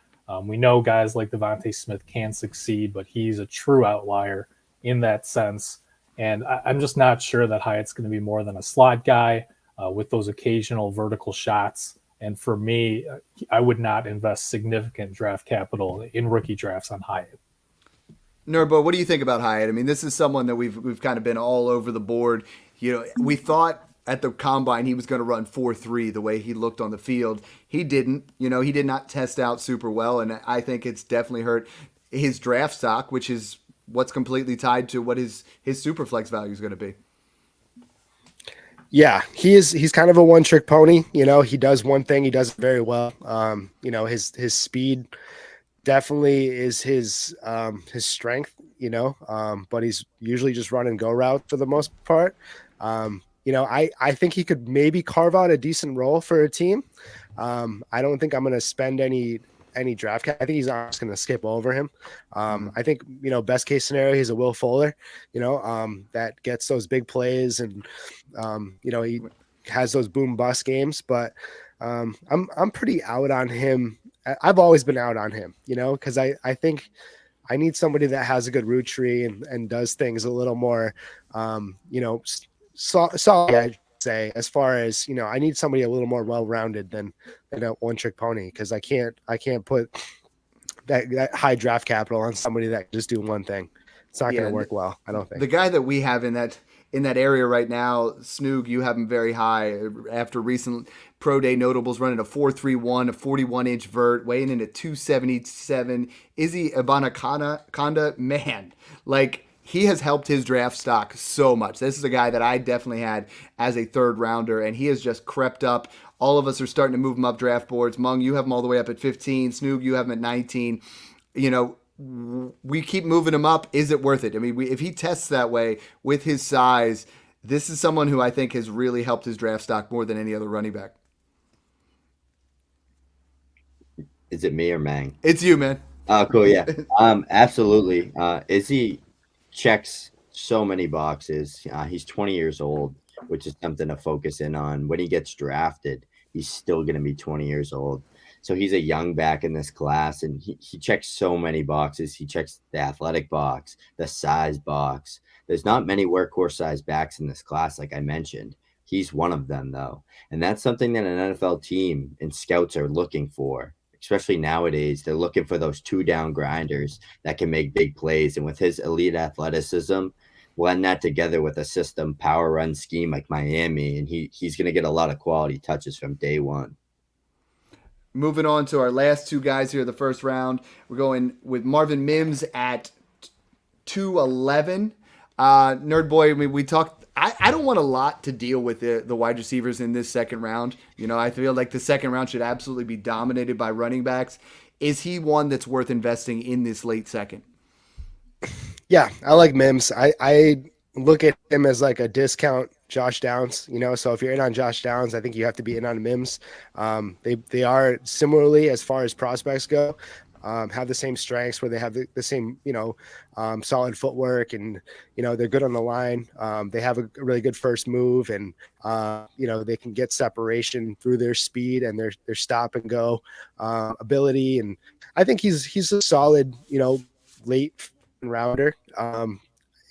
We know guys like Devontae Smith can succeed, but he's a true outlier in that sense. And I'm just not sure that Hyatt's going to be more than a slot guy with those occasional vertical shots. And for me, I would not invest significant draft capital in rookie drafts on Hyatt. Nurbo, what do you think about Hyatt? I mean, this is someone that we've kind of been all over the board. We thought at the combine he was going to run 4.3 the way he looked on the field. He didn't. He did not test out super well, and I think it's definitely hurt his draft stock, which is what's completely tied to what his superflex value is going to be. Yeah, he's kind of a one-trick pony. He does one thing, he does it very well. His speed definitely is his strength, but he's usually just run and go route for the most part. I think he could maybe carve out a decent role for a team. I don't think I'm going to spend any draft cap. I think he's just going to skip over him. I think, best case scenario, he's a Will Fuller, that gets those big plays and, he has those boom bust games, but I'm pretty out on him. I've always been out on him, because I think I need somebody that has a good root tree and does things a little more, solid say, as far as, I need somebody a little more well-rounded than a one-trick pony, because I can't put that high draft capital on somebody that can just do one thing. It's not going to work well, I don't think. The guy that we have in that area right now, Snoog, you have him very high after recent pro day notables, running a 4.31, a 41-inch vert, weighing in at 277. Izzy Abanikanda, man, like, he has helped his draft stock so much. This is a guy that I definitely had as a third rounder, and he has just crept up. All of us are starting to move him up draft boards. Mung, you have him all the way up at 15. Snoog, you have him at 19. We keep moving him up. Is it worth it? I mean, if he tests that way with his size, this is someone who I think has really helped his draft stock more than any other running back. Is it me or Mang? It's you, man. Oh, cool. Yeah. Absolutely. Izzy checks so many boxes. He's 20 years old, which is something to focus in on. When he gets drafted, he's still going to be 20 years old. So he's a young back in this class, and he checks so many boxes. He checks the athletic box, the size box. There's not many workhorse size backs in this class, like I mentioned. He's one of them, though. And that's something that an NFL team and scouts are looking for, especially nowadays. They're looking for those two-down grinders that can make big plays. And with his elite athleticism, blend that together with a system power run scheme like Miami, and he's going to get a lot of quality touches from day one. Moving on to our last two guys here, the first round. We're going with Marvin Mims at 211. Nerd Boy, I mean, we talked. I don't want a lot to deal with the wide receivers in this second round. I feel like the second round should absolutely be dominated by running backs. Is he one that's worth investing in this late second? Yeah, I like Mims. I look at him as like a discount Josh Downs, so if you're in on Josh Downs, I think you have to be in on Mims. They are similarly, as far as prospects go, have the same strengths, where they have the same, solid footwork, and, they're good on the line. They have a really good first move, and, they can get separation through their speed and their stop and go ability. And I think he's a solid, late rounder.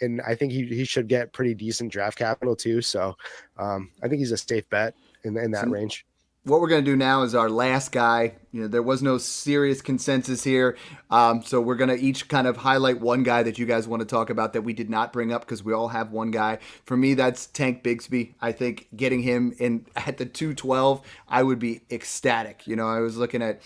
And I think he should get pretty decent draft capital too. So I think he's a safe bet in that range. What we're going to do now is our last guy. There was no serious consensus here. So we're going to each kind of highlight one guy that you guys want to talk about that we did not bring up, because we all have one guy. For me, that's Tank Bigsby. I think getting him in at the 212, I would be ecstatic. I was looking at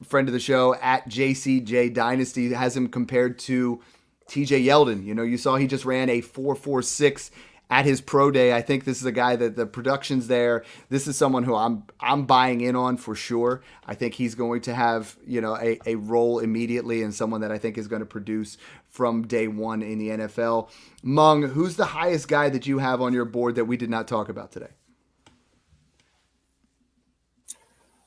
friend of the show at JCJ Dynasty, has him compared to TJ Yeldon. You saw he just ran a 4.46 at his pro day. I think this is a guy that the production's there. This is someone who I'm buying in on for sure. I think he's going to have, a role immediately, and someone that I think is going to produce from day one in the NFL. Mung, who's the highest guy that you have on your board that we did not talk about today?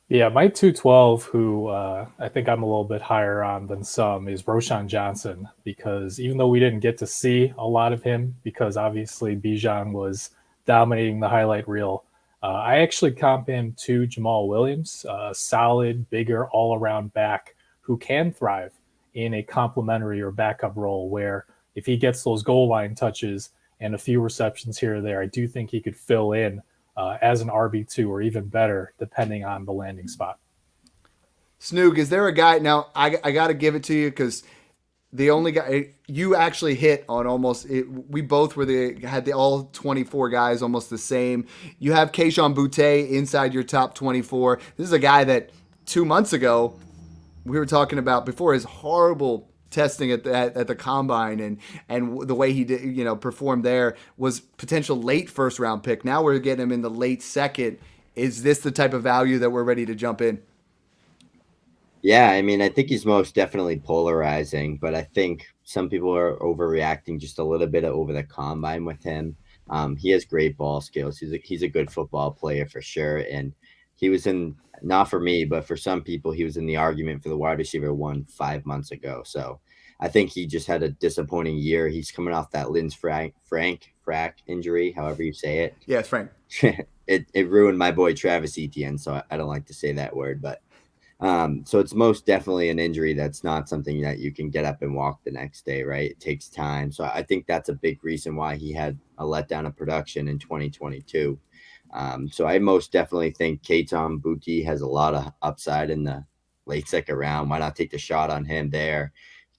Yeah, my 212, who I think I'm a little bit higher on than some, is Roschon Johnson, because even though we didn't get to see a lot of him, because obviously Bijan was dominating the highlight reel, I actually comp him to Jamal Williams, a solid, bigger, all-around back who can thrive in a complementary or backup role, where if he gets those goal line touches and a few receptions here or there, I do think he could fill in as an RB2 or even better, depending on the landing spot. Snoog, is there a guy? Now, I got to give it to you, because the only guy you actually hit on almost, we both had the all 24 guys almost the same. You have Kayshon Boutte inside your top 24. This is a guy that 2 months ago we were talking about before his horrible testing at the combine, and the way he did, performed there, was potential late first round pick. Now we're getting him in the late second. Is this the type of value that we're ready to jump in? Yeah, I mean, I think he's most definitely polarizing, but I think some people are overreacting just a little bit over the combine with him. He has great ball skills. He's a good football player for sure, and he was in, not for me, but for some people, he was in the argument for the wide receiver 1 5 months ago. So I think he just had a disappointing year. He's coming off that Linz Frank injury, however you say it. Yeah, it's Frank. it ruined my boy Travis Etienne, so I don't like to say that word, but so it's most definitely an injury that's not something that you can get up and walk the next day, right? It takes time. So I think that's a big reason why he had a letdown of production in 2022. So I most definitely think Keaton Butte has a lot of upside in the late second round. Why not take the shot on him there?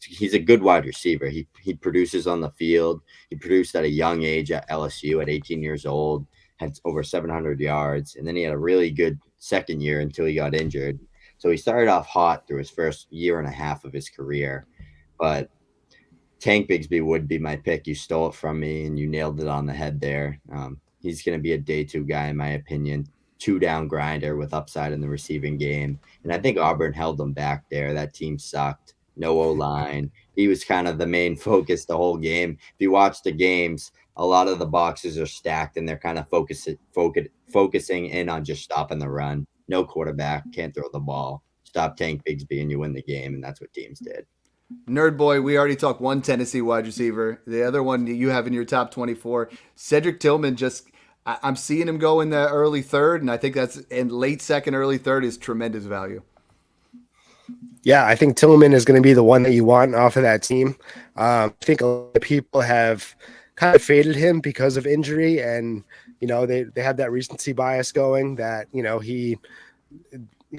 He's a good wide receiver. He produces on the field. He produced at a young age at LSU at 18 years old, had over 700 yards, and then he had a really good second year until he got injured. So he started off hot through his first year and a half of his career. But Tank Bigsby would be my pick. You stole it from me, and you nailed it on the head there. He's going to be a day two guy, in my opinion. 2-down grinder with upside in the receiving game. And I think Auburn held them back there. That team sucked. No O-line. He was kind of the main focus the whole game. If you watch the games, a lot of the boxes are stacked, and they're kind of focusing in on just stopping the run. No quarterback, can't throw the ball. Stop Tank Bigsby, and you win the game, and that's what teams did. Nerd Boy, we already talked one Tennessee wide receiver. The other one you have in your top 24, Cedric Tillman. I'm seeing him go in the early third, and I think that's in late second, early third is tremendous value. Yeah, I think Tillman is going to be the one that you want off of that team. I think a lot of people have kind of faded him because of injury, and they have that recency bias going that he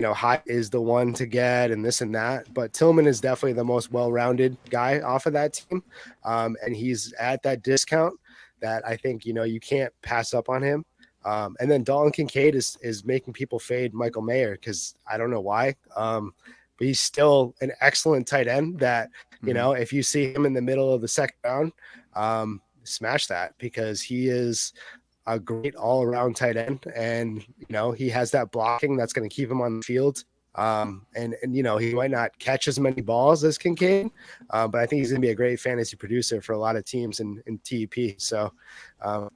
Hot is the one to get and this and that. But Tillman is definitely the most well-rounded guy off of that team, and he's at that discount that I think you can't pass up on him. And then Dalton Kincaid is making people fade Michael Mayer because I don't know why. But he's still an excellent tight end that, if you see him in the middle of the second round, smash that because he is a great all-around tight end. And, he has that blocking that's going to keep him on the field. And he might not catch as many balls as Kincaid, but I think he's going to be a great fantasy producer for a lot of teams in TEP. So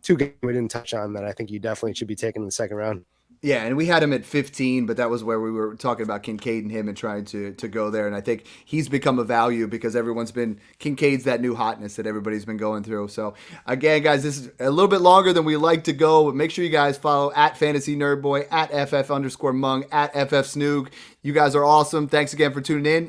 two guys we didn't touch on that I think you definitely should be taking in the second round. Yeah, and we had him at 15, but that was where we were talking about Kincaid and him and trying to go there. And I think he's become a value because Kincaid's that new hotness that everybody's been going through. So, again, guys, this is a little bit longer than we like to go, but make sure you guys follow at Fantasy Nerd Boy, at FF_Mung, at FF Snoog. You guys are awesome. Thanks again for tuning in,